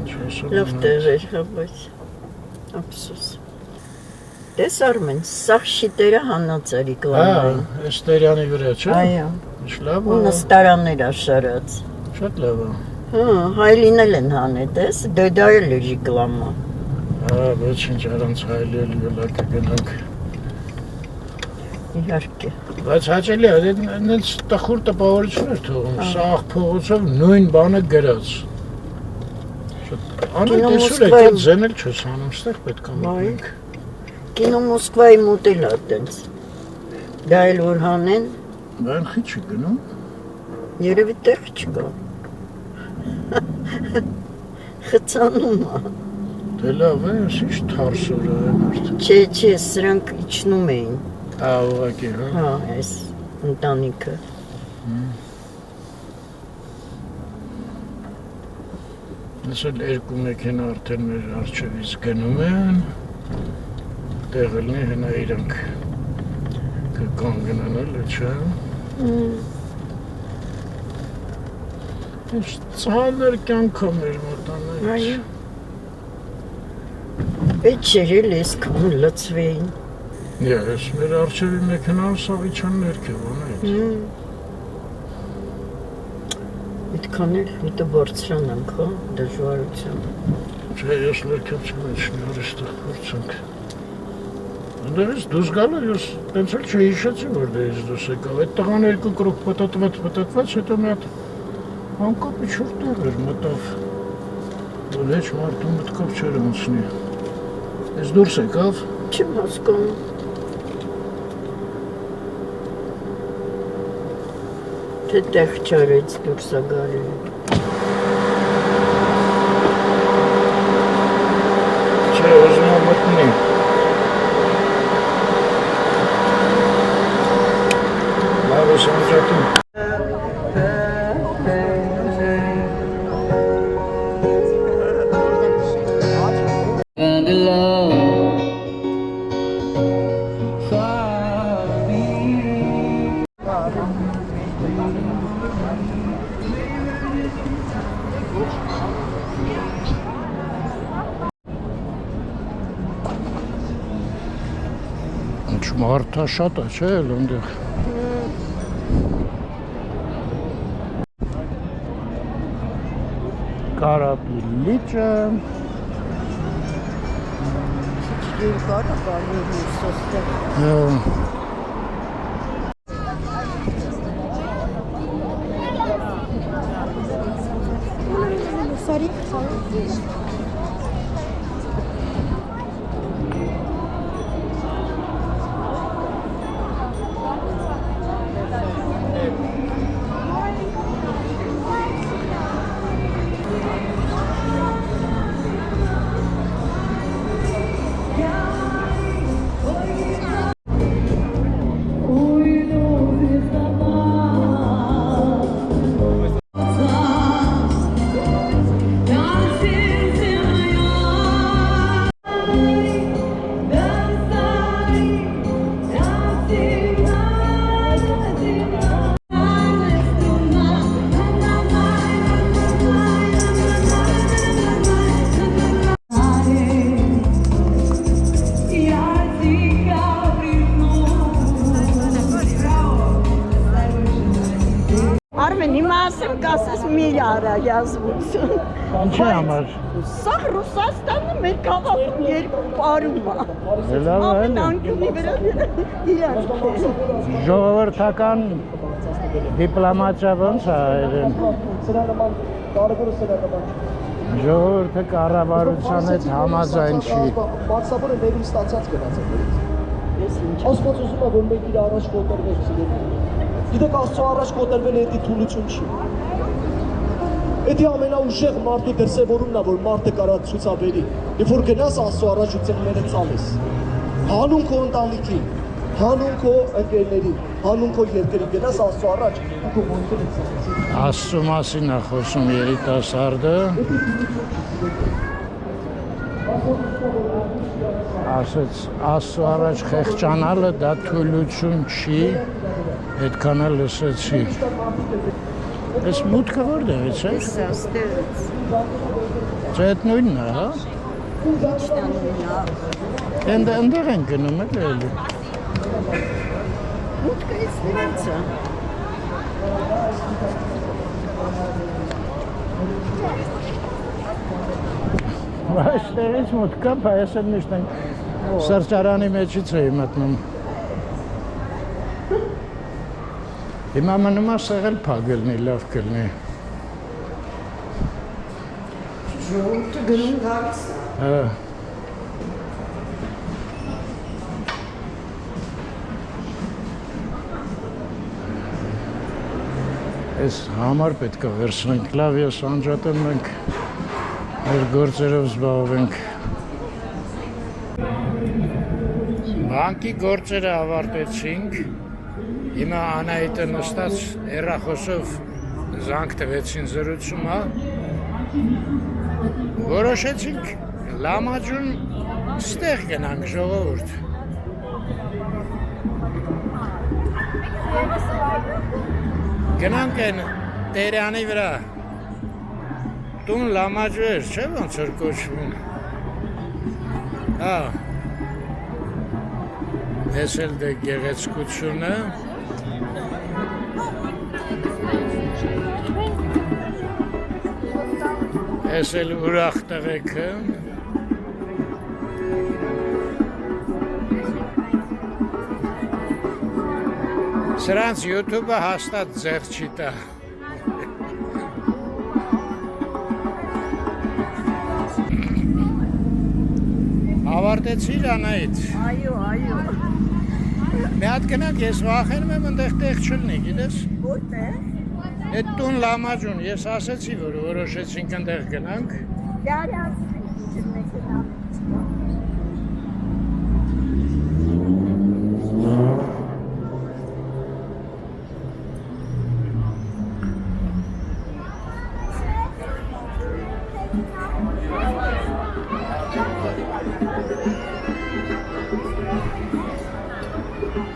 Ինչ ասում Լավ տեղ էր, հա, բայց ափսոս։ Տես Արմեն, սա շիտերը հանածարի Հա, կլանային։ այս Տերյանի վրա, չէ։ Այո, Ինչ լավ ու է, նստարաններ աշարած։ շատ լավ է։ Հա, հայլինել են հանել, տես, դե դա էլ էր կլամա։ Հա, ոչինչ առանց հայլել ելակը գնանք։ Իհարկե։ Բայց հաճելի է, այնց տխուր տպավորություններ թողում, սաղ փողոցով նույն բանը գրած։ Անա տեսուր եք, այդ զենել չես անում, ստեղ պետք է մտնենք։ Կինո Մոսկվայի մոտել է այդպես։ Դա էլ որ հանեն, Բան խի չի գնում։ երևի տեղ չկա։ Խցանում է։ Դե լավ է, ինչ թարսոր է արդեն։ Չէ, սրանք իջնում էին։ Ուղղակի, հա։ Հա, այս ընտանիքը։ Այսօր երկու մեքենա արդեն մեր առջևից գնում են։ Տեղը լինի հենա իրանք կկանգնան էլ, չէ։ Ինչ ծանր կյանք է մեր մոտանայից։ Այո։ Պետք չէր էլ այսքան լծվեին։ Ես մեր առջևի մեքենան Սավիչյան ներքև ունեի։ Այդքան էլ հետո բարձրանանք, հա, դժվարությամբ։ Չէ, ես ներքև չեմ իջնի, այստեղ փորձենք։ Դերից դուրս գալը ես տենց էլ չհիշեցի, որ դերից դուրս եկավ։ Այդ տղան երկու կրոք պտտված, հետո մի հատ անկապի չոր տեղ էր մտավ, որ հեչ մարդու մտքով չեր անցնի։ Ես դուրս եկավ։ Չեմ հասկանում։ Թե տեղ չարեց դուրս է գալի։ Չէ, ուզում եմ մտնի։ Լավ ես անջատում։ Մարդա շատ է, չէ՞ էլ այնտեղ։ Կարապի լիճը։ Երկար է կարելի սոստեղ։ Sorry. Կասես մի արա յազվություն։ Ինչի համար։ Սա Ռուսաստանը մեր քաղաքում երկու պարում է։ Լավ է։ Ամեն անկյունի վրա իրանք։ Ժողովրդական դիպլոմատիա ոնց է այրեն։ Ժողովուրդը կառավարության հետ համաձայն չի։ Մասնավորը ներում ստացած գնաց է։ Ասված ուզում է, որ մեկ իր առաջ կոտրվեր ցիլին։ Գիտեք, Աստծո առաջ կոտրվել է դա թուլություն չի։ Դա ամենաուժեղ մարդու դրսևորումն է, որ մարդը կարա ցուցաբերի։ Երբ որ գնաս Աստծո առաջ ու ծնները ցալես։ Հանուն քո ընտանիքին, հանուն քո ընկերներին, հանուն քո երկրի գնաս Աստծո առաջ ու քո ոնքերը ցալես։ Աստծո մասին է խոսում երիտասարդը։ Ասեց Աստծո առաջ խեղճանալը դա թույլություն չի, այդքան էլ լսեցի։ Այս մուտքը որտեղից է։ Սա ստեղից։ Չէ, այդ նույնն է, հա։ Ինչն է նույնը։ Այնտեղ են գնում էլի։ Մուտքը ստեղից է։ Այստեղից մուտքը, բայց ես էլ միշտ սրճարանի մեջից էի մտնում։ Հիմա մնում է սեղել փագելնի, լավ կլնի։ Ժողովուրդը գնում գալիս է։ Հա։ Այս համար պետք է վերցնենք, լավ ես անջատեմ, մենք մեր գործերով զբաղվենք։ Բանկի գործերը ավարտեցինք, հիմա Անահիտը նստած հեռախոսով զանգ տվեցին զրուցումը, որոշեցինք Լամաջուն ստեղ գնանք ժողովուրդ։ Գնանք են Տերյանի վրա, տուն Լամաջու էր, չէ ոնց որ կոչվում։ Հա, ես էլ դե գեղեցկությունը, ես էլ ուրախ տղեքը, սրանց YouTube-ը հաստատ ձեղ չի տա։ Ավարտեցիր Անահիտ։ Այո, այո։ Մի հատ գնանք, ես վախենում եմ ընդեղ տեղ չլինի, գիտես։ Որտե՞ղ։ Այդ տուն Լամաջուն, ես ասեցի, որ որոշեցինք ընդեղ գնանք։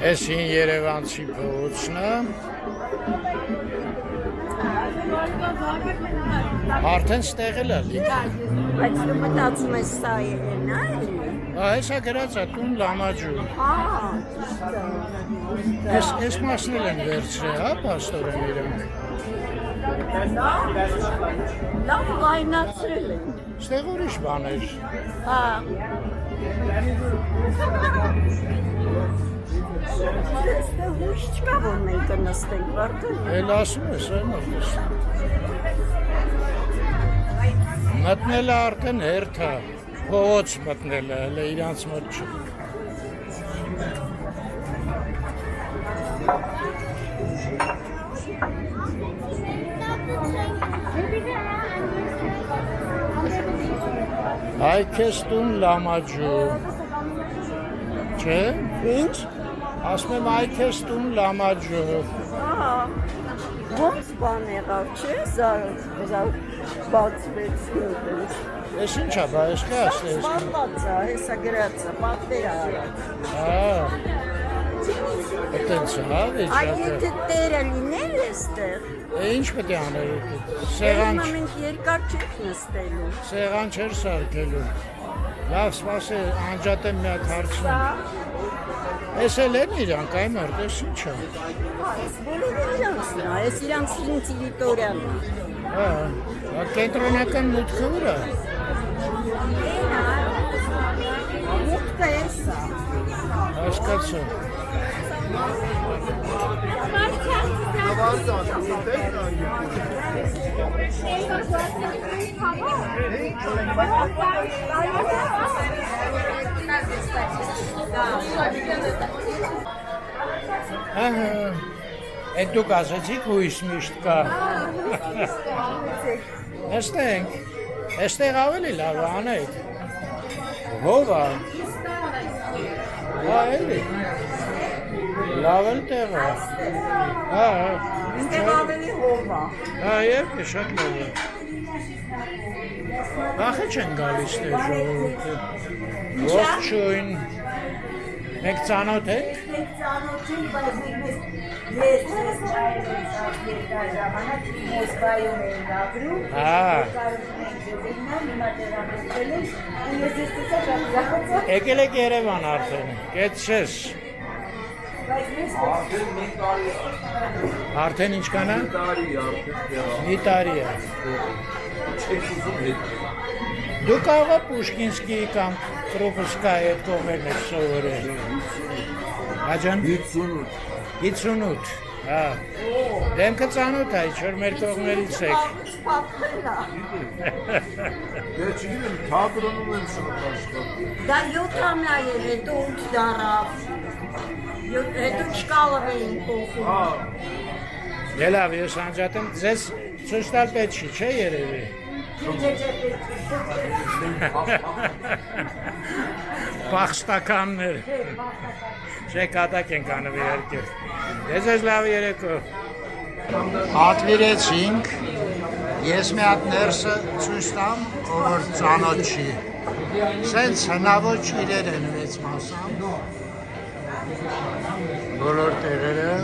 Այս հին Երևանցի փողոցն է։ Արդեն ստեղել է լիքը։ Բայց դու մտածում ես սա եղեն, այլ։ Հեսա գրած է տուն Լամաջու։ Այս մասն էլ են վերցրել, հա, պաստորեն իրանք։ Լավ վայնացրել են։ Ստեղ ուրիշ բան էր։ Հա։ Ստեղ ուշ չկա, որ մենք կնստենք, վարդել։ Էլ ասում ես, այն որդես։ Մտնել է արդեն հերթ է, փողոց մտնել է, հələ իրանց մոտ չի։ Այ քեզ տուն Լամաջու։ Չէ։ Ինչ։ Ասում եմ այ քեզ տուն Լամաջու։ Ահա։ Ոնց բան եղավ, չէ՞, զար բացվեց նույնպես։ Ես ինչ է, բա ես կա ասես։ Սպանված է, հեսա գրած է, պատվեր արած։ Այդտենց է, հա, Այդ վիճակը։ եթե տերը լիներ էստեղ, Ինչ պետք է անել այդ։ Սեղան մենք երկար չենք նստելու։ Սեղան չէր սարքելու։ Լավ, սպասի, անջատեմ մի հատ հարցնում։ Ես էլ են իրանք, այ մարդ, ես ինչ է։ Այս բոլորը իրանցն է, այս իրանց տերիտորիան է։ Հա, կենտրոնական մուտքը ուր է։ Մուտքը էս է։ Հասկացա։ Այդ դուք ասեցիք հույս միշտ կա։ Էստեղ ավելի լավ է անեիդ։ Հով է։ Հա, էլի։ Լավ էլ տեղ է։ Հա, Այստեղ ավելի հով է։ հա, եվ շատ լավ է։ Վախը չեն գալիս տեղ ժողովուրդը։ Ողջույն։ Մենք ծանոթ եք։ Մենք ծանոթ ենք, բայց ես երկար ժամանակ Մոսկվայում եմ ապրում։ Հա։ Եկել եք Երևան արդեն, կեցես։ Արդեն ինչքան է։ Մի տարի է։ Դու կարող ես Պուշկինսկի կամ Կրոպսկայի այդ կողմերն եք սովորել։ Աջան 58 58 Հա։ Դեմքը ծանոթ է, չոր մեր կողմերից եք։ Դե չգիտեմ, թատրոնում եմ շատ աշխատում։ Դա 7 ամյա էր, հետո 8 դարավ։ Հետո չկալով էին փոխում։ Հա, Դե լավ, ես անջատեմ, ձեզ ցույց տալ պետք չի, չէ՞ երևի։ Պախստականներ։ Չէ, կատակ ենք անում իհարկե։ Դե ձեզ լավ երեկո։ Հատվիրեցինք, ես մի հատ ներսը ցույց տամ, որ ծանոթ չի։ Սենց հնավոր իրեր են մեծ մասամբ։ Բոլոր տեղերը,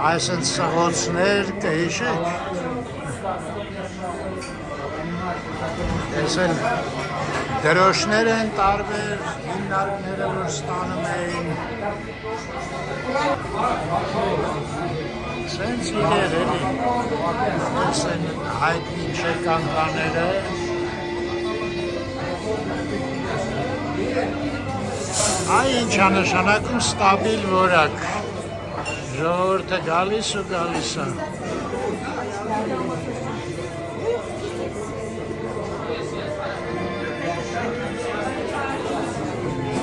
այսենց սղոցներ կհիշեք։ Ես էլ դրոշներ են տարբեր, հիմնարկները որ ստանում էին։ Սենց իրեր էլի, ես են հայտնի չեկանկաները։ Այ ինչ անշանակում ստաբիլ որակ, ժողովուրդը գալիս ու գալիս է։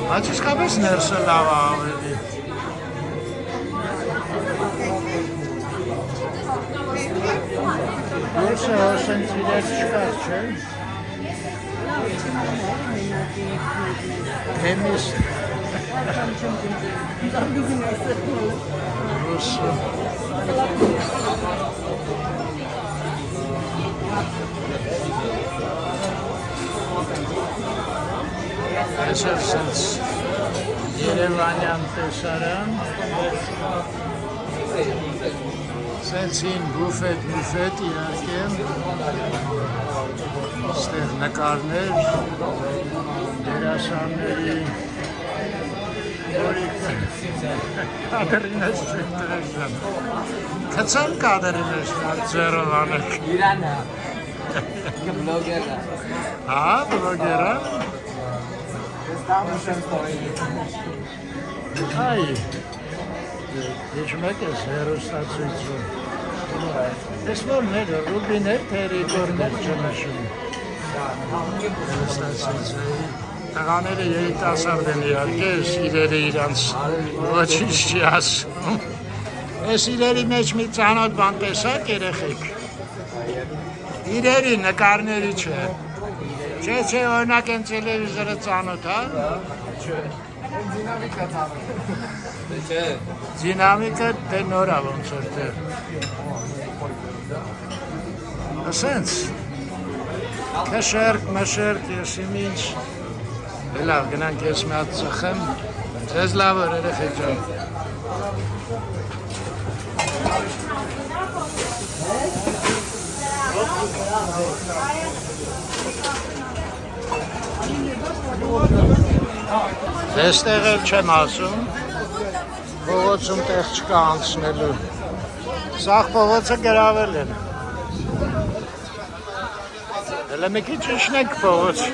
Բայց իսկապես ներսը լավ է ավելի։ Ներսը հոսենց իրեր չկար, չէ՞։ Թեմիս։ Ռուսը։ Այսօր սենց երևանյան տեսարան, սենց հին բուֆետ իհարկե, ստեղ նկարներ, դերասանների, կադրի մեջ չեք տրեք ժան, կծան կադրի մեջ ձերով անեք։ Իրանը, բլոգերը, Հա, բլոգերը։ ստամուշ եմ ստորելի։ Այ, ինչ մեկ ես հերոստացույցում։ Ես որներ, ռուբիներ, թե ռիկորներ չնշում։ Հերոստացույցը։ Տղաները երիտասարդ են իհարկե, իրերը իրանց ոչինչ չի ասում։ Ես իրերի մեջ մի ծանոթ բան տեսակ երեխեք։ Իրերի նկարների չէ։ Չէ, օրինակ են տելևիզորը ծանոթ, հա։ Դինամիկա ծանոթ։ Չէ։ Դինամիկը դե նոր է ոնց որ դե։ Ասենց։ Քշերք, մշերք, ես ինչ։ Լավ, գնանք ես մի հատ ծխեմ։ Ձեզ լավ էր երեխեք ջան։ Դեստեղ էլ չեմ ասում, փողոցում տեղ չկա անցնելու, սաղ փողոցը գրավել են, հելը մի քիչ իջնենք փողոց,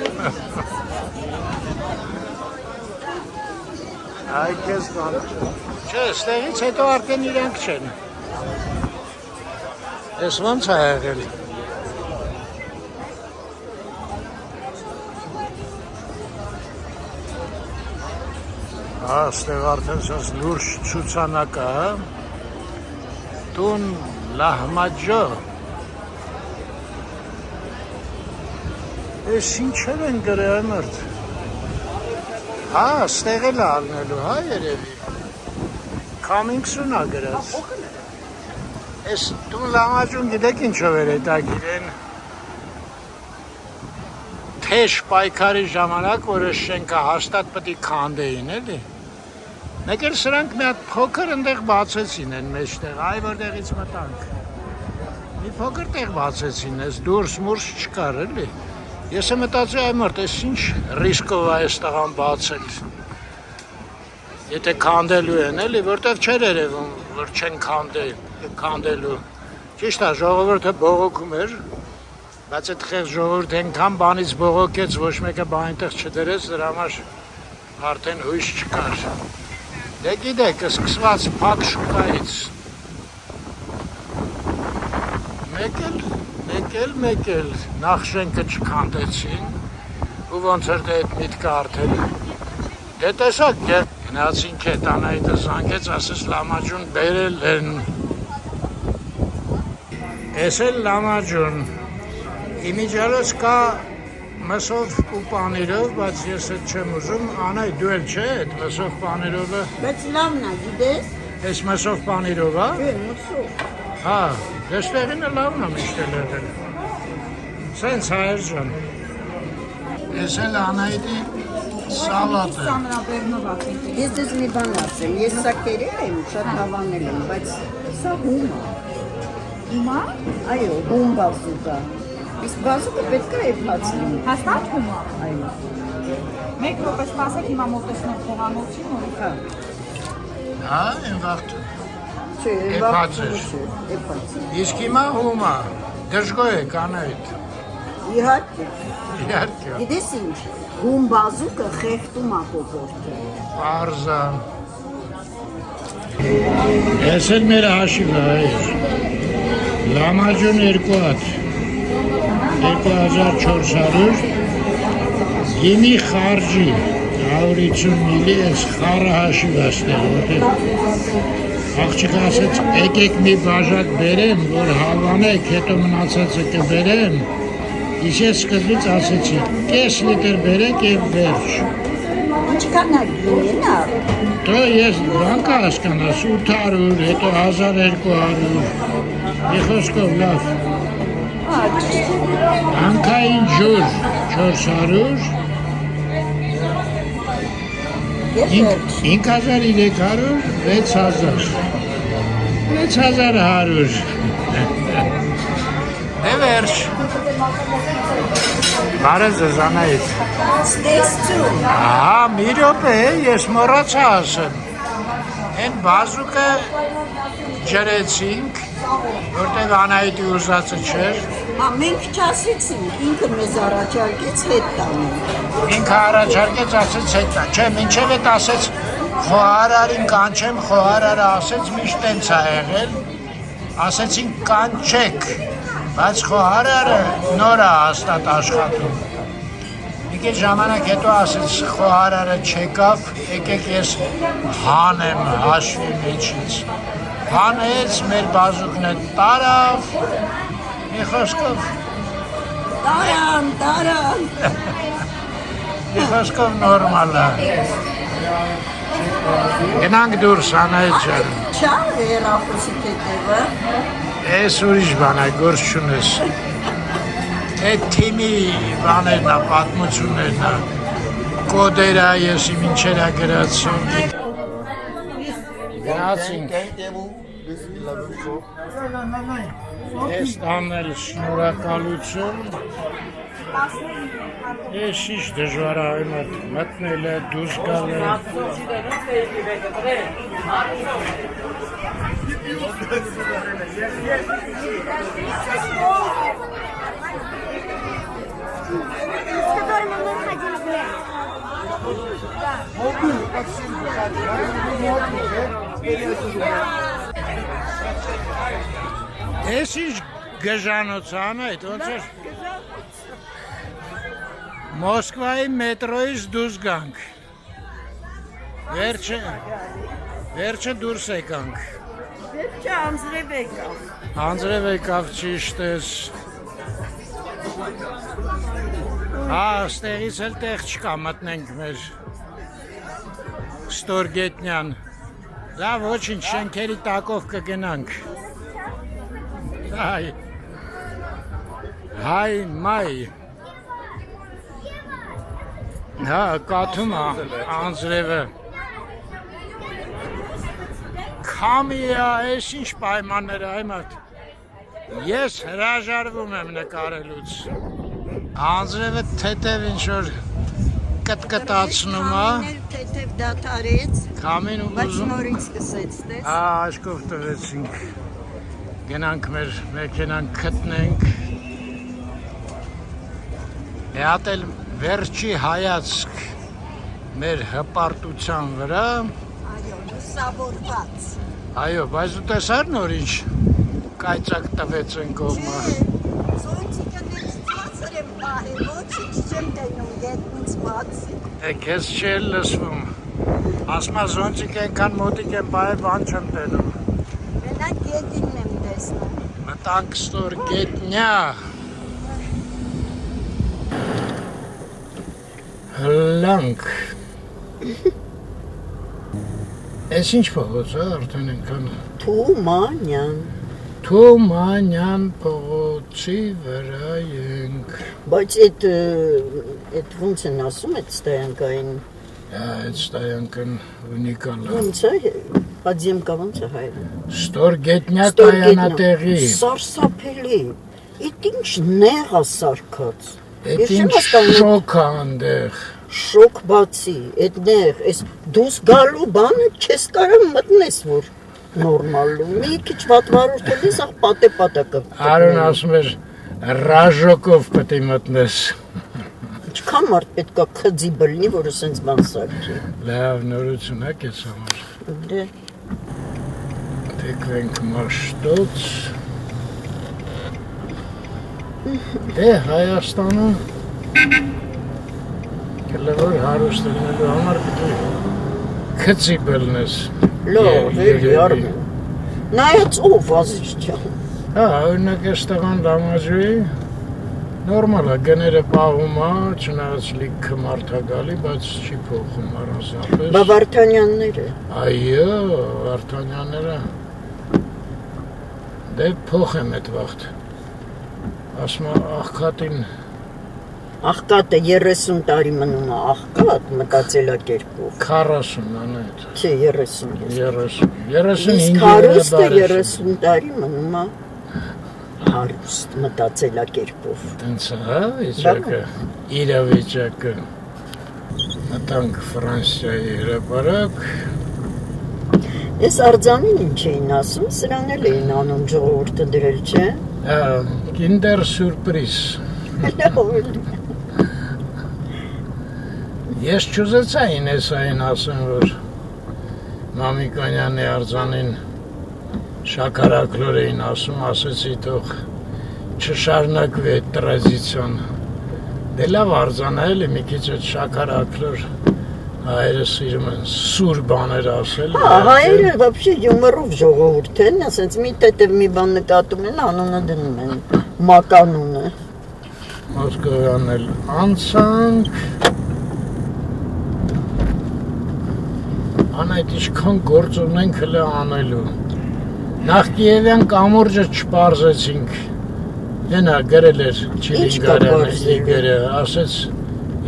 այ կեզ բան չէ, ստեղից հետո արդեն իրանք չեն, ես ոնց է եղել, Աստեղ արդեն սենց լուրջ ցուցանակա, տուն լահմաջո, ես ինչեր են գրել մրդ, հա, ստեղ էլ ալնելու, հա երևի, coming soon ա գրած, ես տուն լահմաջուն գիտեք ինչով էր հետագիր են, թեժ պայքարի ժամանակ, որը շենքը հաստատ պետք է քանդեին էլի, մեկ էլ սրանք մի հատ փոքր ընդեղ բացեցին են մեջտեղ, այ որտեղից մտանք, մի փոքր տեղ բացեցին, ես դուրս մուրս չկար էլի, ես եմ մտածի այ մորդ, ես ինչ ռիսկով է այս տղան բացել, եթե քանդելու են էլի, որտեղ չեր երևում, որ չեն քանդելու, ճիշտ է, ժողովուրդը բողոքում էր, բայց այդ խեղ ժողովուրդ ենքան բանից բողոքեց, ոչ մեկը բան այնտեղ չդրեց, դրա համար արդեն հույս չկար։ Դե գիտեք, սկսված փակ շուկայից, մեկ էլ նախ շենքը չքանդեցին ու ոնց էր դե այդ միտքը արդեն դե տեսակ գնացին Քետանայիդը զանգեց ասես լամաջուն բերել են էս էլ լամաջուն իմիջալոց կա մսով ու պանիրով բայց ես այդ չեմ ուզում անայ դու էլ չէ այդ մսով պանիրովը Բայց լավն է, գիտես։ էս մսով պանիրով ա Մսով։ հա դեստեղինը լավն է միշտ էլ եղել սենց հայեր ջան Ես էլ Անահիտի սալատը Ես դες մի բան ասեմ, ես սա կերել եմ, շատ հավանել եմ, բայց սա հում է։ Հիմա Այո, հում բազուկա։ Իսկ բազուկը պետք է եփած լինի։ հաստատ հումա։ Այո։ Մեկ րոպե սպասեք, հիմա մոտեցնող խոհանոցի նորից։ Հա։ հա են վաղթ Չէ, Եփած էր։ Եփած։ Իսկ հիմա հումա դժգոհ եք Անահիտ Իհարկե։ իհարկե Գիտես ինչ, հում բազուկը խեղդում է կոկորդը։ Պարզա Ես էլ մեր հաշիվը հայր Լամաջուն 2400 Գիմի խարջի 150 միլի ես խառը հաշիվ աստեղ որտեղ աղջիկ ասեց եկեք մի բաժակ բերեմ որ հավանեք հետո մնացածը կբերեմ Իսկ ես սկզբից ասեցի կես լիտր բերեք և վերջ Ինչքան է գինա։ Դո ես բան կա հասկանաս 800 հետո 1200 մի խոսքով լավ Անքային ջուր 400 5300 6000 Դե վերջ Բարև ձեզ Անահիտ Ստեսություն։ Ահա մի րոպե ես մոռացա ասեմ Են բազուկը ջրեցինք որտեղ Անահիտի ուզածը չէր Հա, մենք չասեցինք, ինքը մեզ առաջարկեց հետ տանենք։ Ինքը առաջարկեց ասեց հետ տա Չէ, մինչև էտ ասեց խոհարարին կանչեմ խոհարարը ասեց միշտ տենց ա եղել ասեցինք կանչեք բայց խոհարարը նոր է հաստատ աշխատում Մի քիչ ժամանակ հետո ասեց խոհարարը չեկավ եկեք ես հանեմ հաշվի մեջից Հանեց մեր բազուկն է տարավ մի խոսքով Տարան։ մի խոսքով նորմալ է Գնանք դուրս Անահիտ ջան Չա հեռախոսի կետևը։ Ես ուրիշ բան է, գործ չունես Այդ թիմի բաներն է, պատմություններն է Կոդերը ես իմ ինչեր է գրած Գնացինք Ես տանել շնորհակալություն Ես շիշ դժվար է մտնել է, դուրս գալ է Ես ինչ գժանոց Անահիտ, ոնց էր Մոսկվայի մետրոյից դուրս գանք Վերջը դուրս եկանք Վերջը անձրև եկավ։ Անձրև եկավ ճիշտ ես Հա, ստեղից էլ տեղ չկա, մտնենք մեր Ստորգետնյան Լավ, ոչինչ, շենքերի տակով կգնանք Հայ, մայ Հա, կաթում է անձրևը Քամիա, ես ինչ պայմաններ այմատ Ես հրաժարվում եմ նկարելուց Անձրևը թետև ինչ-որ կտկտացնում է Թեթև դադարեց, Քամին ու բայց ուզում նորից սկսեց, տես։ Աշկով տվեցինք Գնանք մեր մեքենան գտնենք Հատ էլ վերջի հայացք մեր հպարտության վրա Այո, լուսավորված։ Այո, բայց դու տեսար նոր ինչ կայծակ տվեց են կողմը։ Զոնտիկը դիցածր եմ պահել, ոչինչ չեմ տենում, գետնից բացի։ Է քեզ չի լսվում։ Ասմա զոնտիկ ենքան մոտիկ են բայ բան չեմ տենում։ Մենակ գետինն եմ տեսնում։ Մտանք ստոր գետնյա։ Հլանք։ Ես ինչ փողոց է արդեն ենքան։ Թումանյան փողոցի վրա ենք։ Բայց այդ ոնց են ասում այդ ստայանքային։ Այդ ստայանքն ունիկալ է։ Ոնց է, Պատземка ոնց է հայերեն։ Ստոր գետնյա կայանատեղի։ Սարսափելի։ Այդ ինչ նեղ է սարքած։ Այդ ինչ շոկ է այնտեղ։ Շոկ բացի, այդ նեղ, այս դուս գալու բանը չես կարող մտնես որ նորմալու։ Մի քիչ վատվարորդել ես, ախ պատե կը։ Արոն ասում էր ռաժոկով պետք է մտնես։ Ինչքան մարդ պետք է քծիբլ լինի, որ ասենց բան սարքի։ Լավ նորություն է քեզ համար։ Դե Թեքվենք մաշտոց։ Դե Հայաստանը կլոր հարուստ լինելու համար պետք է քծիբլ լինես։ լավ, էլի արմեն։ Նայած ով ազիջջան։ Հա, օրինակ այս տղան լամաջուի նորմալ է, գները պահում է, չնայած լիքը մարդ է գալի, բայց չի փոխում առանձնապես։ Բա Վարդանյանները։ Այո, Վարդանյանները։ Դե փոխեմ այդ վաղտ։ Ասում է աղքատին Աղքատը 30 տարի մնում է աղքատ մտածելակերպով։ 40 անետ։ Չէ, 30։ 35 Իսկ հարուստը 30 տարի մնում է հարուստ մտածելակերպով։ Տենց հա, իջակը, իրավիճակը։ Մտանք Ֆրանսիայի հրապարակ։ Ես արձանին ինչ էին ասում, սրան էլ էին անում ժողովուրդը դրել, չէ։ Հա, Kinder Surprise։ Ես չուզեցա Ինեսային ասեմ, որ Մամիկոնյանի արձանին շաքարակլոր էին ասում, ասեցի թող չշարունակվի այդ տրադիցիան։ Դե լավ արձան է էլի մի քիչ այդ շաքարակլոր հայերը սիրում են սուր բաներ ասել։ Հա, հայերը вообще յումորով ժողովուրդ են, ասենց մի տետև մի բան նկատում են, անունը դնում են, մականունը։ Մոսկովյան էլ անցանք։ Անայդ ինչքան գործ ունենք հլը անելու։ Նախ Կիևյան կամուրջը չպարզեցինք։ Ենա գրել էր Չիլինգարյանը Իգորը, ասեց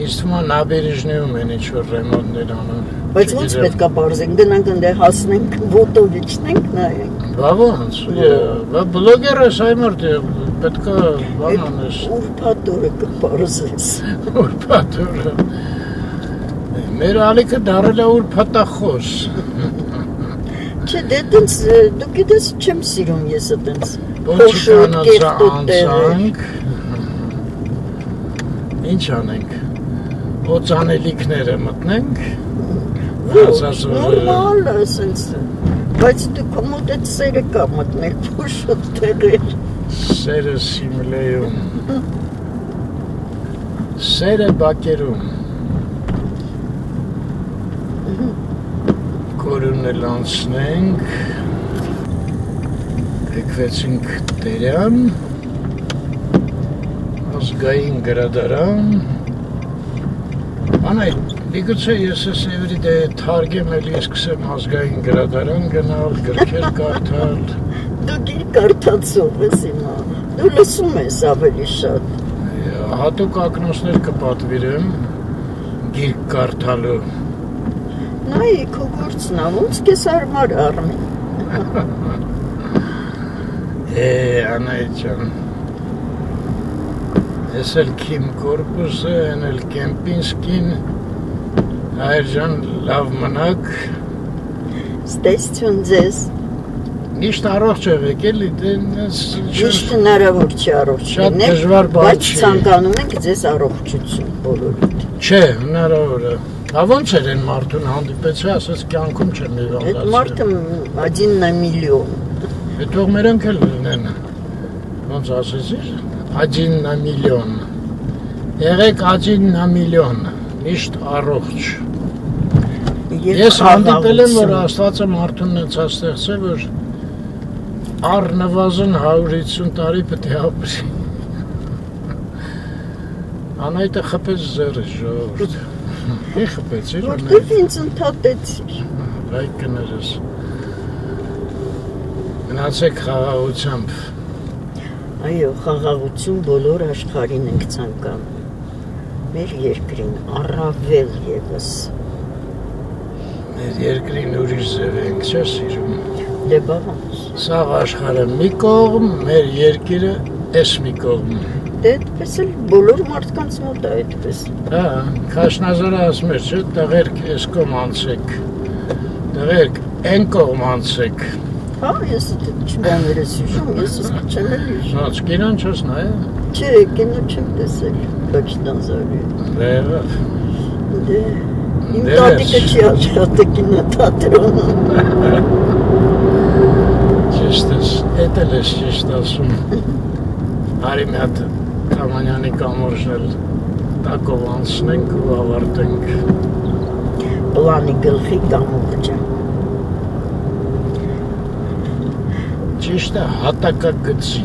ինձ թվում է նաբերեժնիում են ինչ-որ ռեմոնտներ անում։ Բայց ոնց պետք է պարզենք, գնանք ընդեղ հասնենք, ոտովիչնենք նայենք։ Բա ոնց, բա բլոգեր ես այմարդ պետք է բան անես։ Ուրբաթորը կպարզես։ Ուրբաթորը։ Մեր ալիքը դարել է ուրբաթախոս։ Չէ, դե տենց, դու գիտես չեմ սիրում ես տենց։ Պոչիկանացա անցանք։ Ինչ անենք։ Օծանելիքները մտնենք։ Նորմալ է, սենց։ Բայց դու կոմոտ այդ սերը կա մտնել փոշոտ տեղեր։ Սերը Սիմլեում։ Սերը Բակերում։ Կորունն էլ անցնենք։ Եկվեցինք Տերյան, ազգային գրադարան։ Անայ, միգուցե ես ես էվրիդե թարգեմ էլ ես կսեմ ազգային գրադարան գնալ, գրքեր կարդալ։ Դու գիր կարդացող ես հիմա, դու լսում ես ավելի շատ։ Հատուկ ակնոցներ կպատվիրեմ գիրք կարդալու։ Նայ, քո գործն է, ոնց կես արմար արմի։ Անայ ջան, ես էլ Քիմ Կորպուսը, են էլ Կեմպինսկին, հայր ջան, լավ մնաք։ Ստեսություն ձեզ։ Միշտ առողջ եղեք էլի, Միշտ հնարավոր չի առողջ Շատ լինել, դժվար բան բայց չի։ ցանկանում ենք ձեզ առողջություն բոլորիդ։ Չէ, հնարավոր է։ Բա ոնց էր են մարդուն հանդիպեցի, ասաց կյանքում չեմ Այդ հիվանդացել։ մարդը 1 на миллион։ Հետո մերոնք էլ լինեն, ոնց ասեցիր, 1 միլիոն, եղեք 1 միլիոն, միշտ առողջ։ Ես հանդիպել եմ, որ Աստվածը մարդուն նեցած ստեղծել, որ առնվազն 150 տարի պետք է ապրի։ Անայտը խփեց ձեռը ժողովուրդ։ Մի խփեցիր, Որտեղ ինձ ընդհատեցիր։ վայ կներես։ Մնացեք խաղաղությամբ։ Այո, խաղաղություն բոլոր աշխարհին ենք ցանկանում։ Մեր երկրին առավել եւս։ Մեր երկրին ուրիշ ձև ենք, չէ՞ սիրում։ Դե բավարար։ Սաղ աշխարհը մի կողմ, մեր երկիրը էս մի կողմ։ Դե այդպես էլ բոլոր մարդկանց մոտ է այդպես։ Հա, Քաշնազարը ասում էր, չէ՞, տղերք էս կողմ անցեք։ Տղերք այն կողմ անցեք։ Հա, ես չբաներ ես հիշում, ես չեմ էլ հիշում։ Ոնց կինոն չես նայել։ Չէ, կինո չեմ տեսել, Քաշնազարի։ Վերավ։ Դե իմ տատիկը չի աշխատել կինոթատրոնում։ Ճիշտ ես, էդ էլ ես ճիշտ ասում։ Արի մի հատ Թամանյանի կամորջն էլ տակով անցնենք ու ավարտենք։ Պլանի գլխի կամուրջը։ Ճիշտ է, հատակագծի։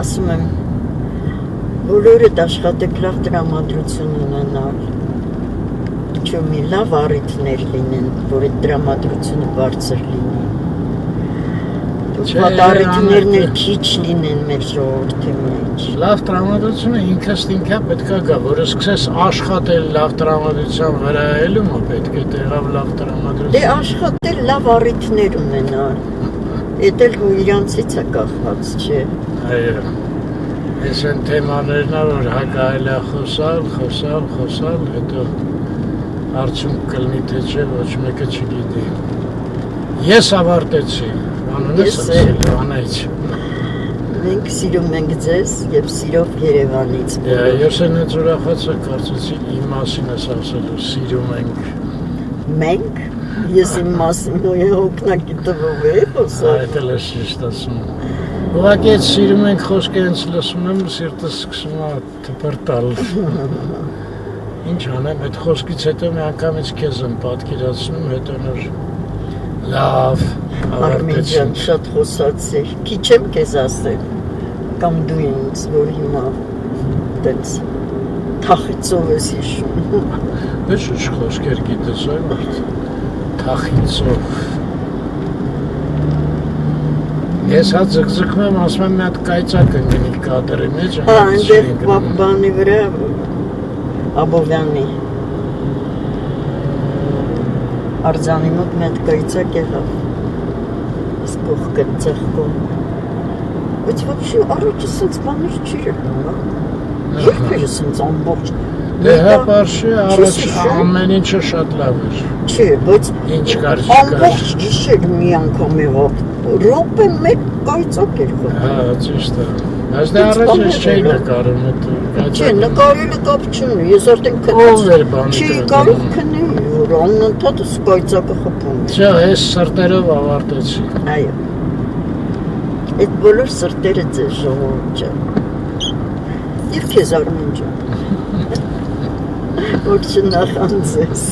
Ասում եմ, բոլորդ աշխատեք լավ տրամադրություն ունենալ։ Ինչու մի լավ առիթներ լինեն, որ այդ տրամադրությունը բարձր լինի։ Պատառիկներն էլ քիչ լինեն մեր ժողովրդի մեջ։ Լավ տրամադրությունը ինքս ինքա պետք է գա, որ սկսես աշխատել լավ տրամադրության վրա ելում, պետք է տեղավ լավ Դե տրամադրություն։ աշխատել լավ առիթներ ունենալ։ Էդ էլ իրանցից է կախված, չէ։ Այո։ Այս են թեմաներն ա, որ հակայել է խոսալ, հետո արդյունք կլինի թե չէ, ոչ մեկը չգիտի։ Ես ավարտեցի, անուն ես ասել, անայց։ Մենք սիրում ենք ձեզ և սիրով Երևանից։ Ես են այդ ուրախացա կարծեցի իմ մասին ես ասելու, սիրում ենք։ Մենք, ես իմ մասին հոգնակի տվով է խոսալ։ Այդ էլ ես ճիշտ ասում։ Ուղղակի այդ սիրում ենք խոսքը հենց լսում եմ, սիրտս սկսում է թպրտալ։ Ինչ անեմ, այդ խոսքից հետո մի անգամից քեզ եմ պատկերացնում, հետո նոր լավ, Արմեն ջան, շատ խոսացիր, քիչ եմ քեզ ասել, կամ դու ինձ, որ հիմա տենց թախիծով ես հիշում։ Ոչ ինչ խոսքեր գիտես, այ մարդ, թախիծով։ Ես հա ձգձգում եմ, ասում եմ մի հատ կայծակ ընգնի կադրի մեջ։ Հա, այնտեղ բանի վրա Աբովյանի արձանի մոտ մի հատ կայծակ եղավ։ Ես կողքը ձեղկում։ Բայց ոչի առաջը սենց բաներ չի եղնում, երբ է սենց ամբողջ։ Դե հա պարշի, առաջ ամեն ինչը շատ լավ էր։ Չէ, բայց Ինչ կար, չի կար։ ամբողջ գիշեր մի անգամ եղավ։ Ռոպե մեկ կայծակ էր խոտ։ Հա, ճիշտ է։ Բայց դե առաջ ես չէի նկարում այդ Չէ, նկարելը կապ չունի, ես արդեն Ով էր բանի Չի դրել։ կարող քնի, որ անընդհատ սկայծակը խփում։ Չէ, ես սրտերով ավարտեցի։ Այո։ Այդ բոլոր սրտերը ձեզ ժողովուրդ ջան։ Եվ քեզ Արմեն ջան։ Որ չնախանձես։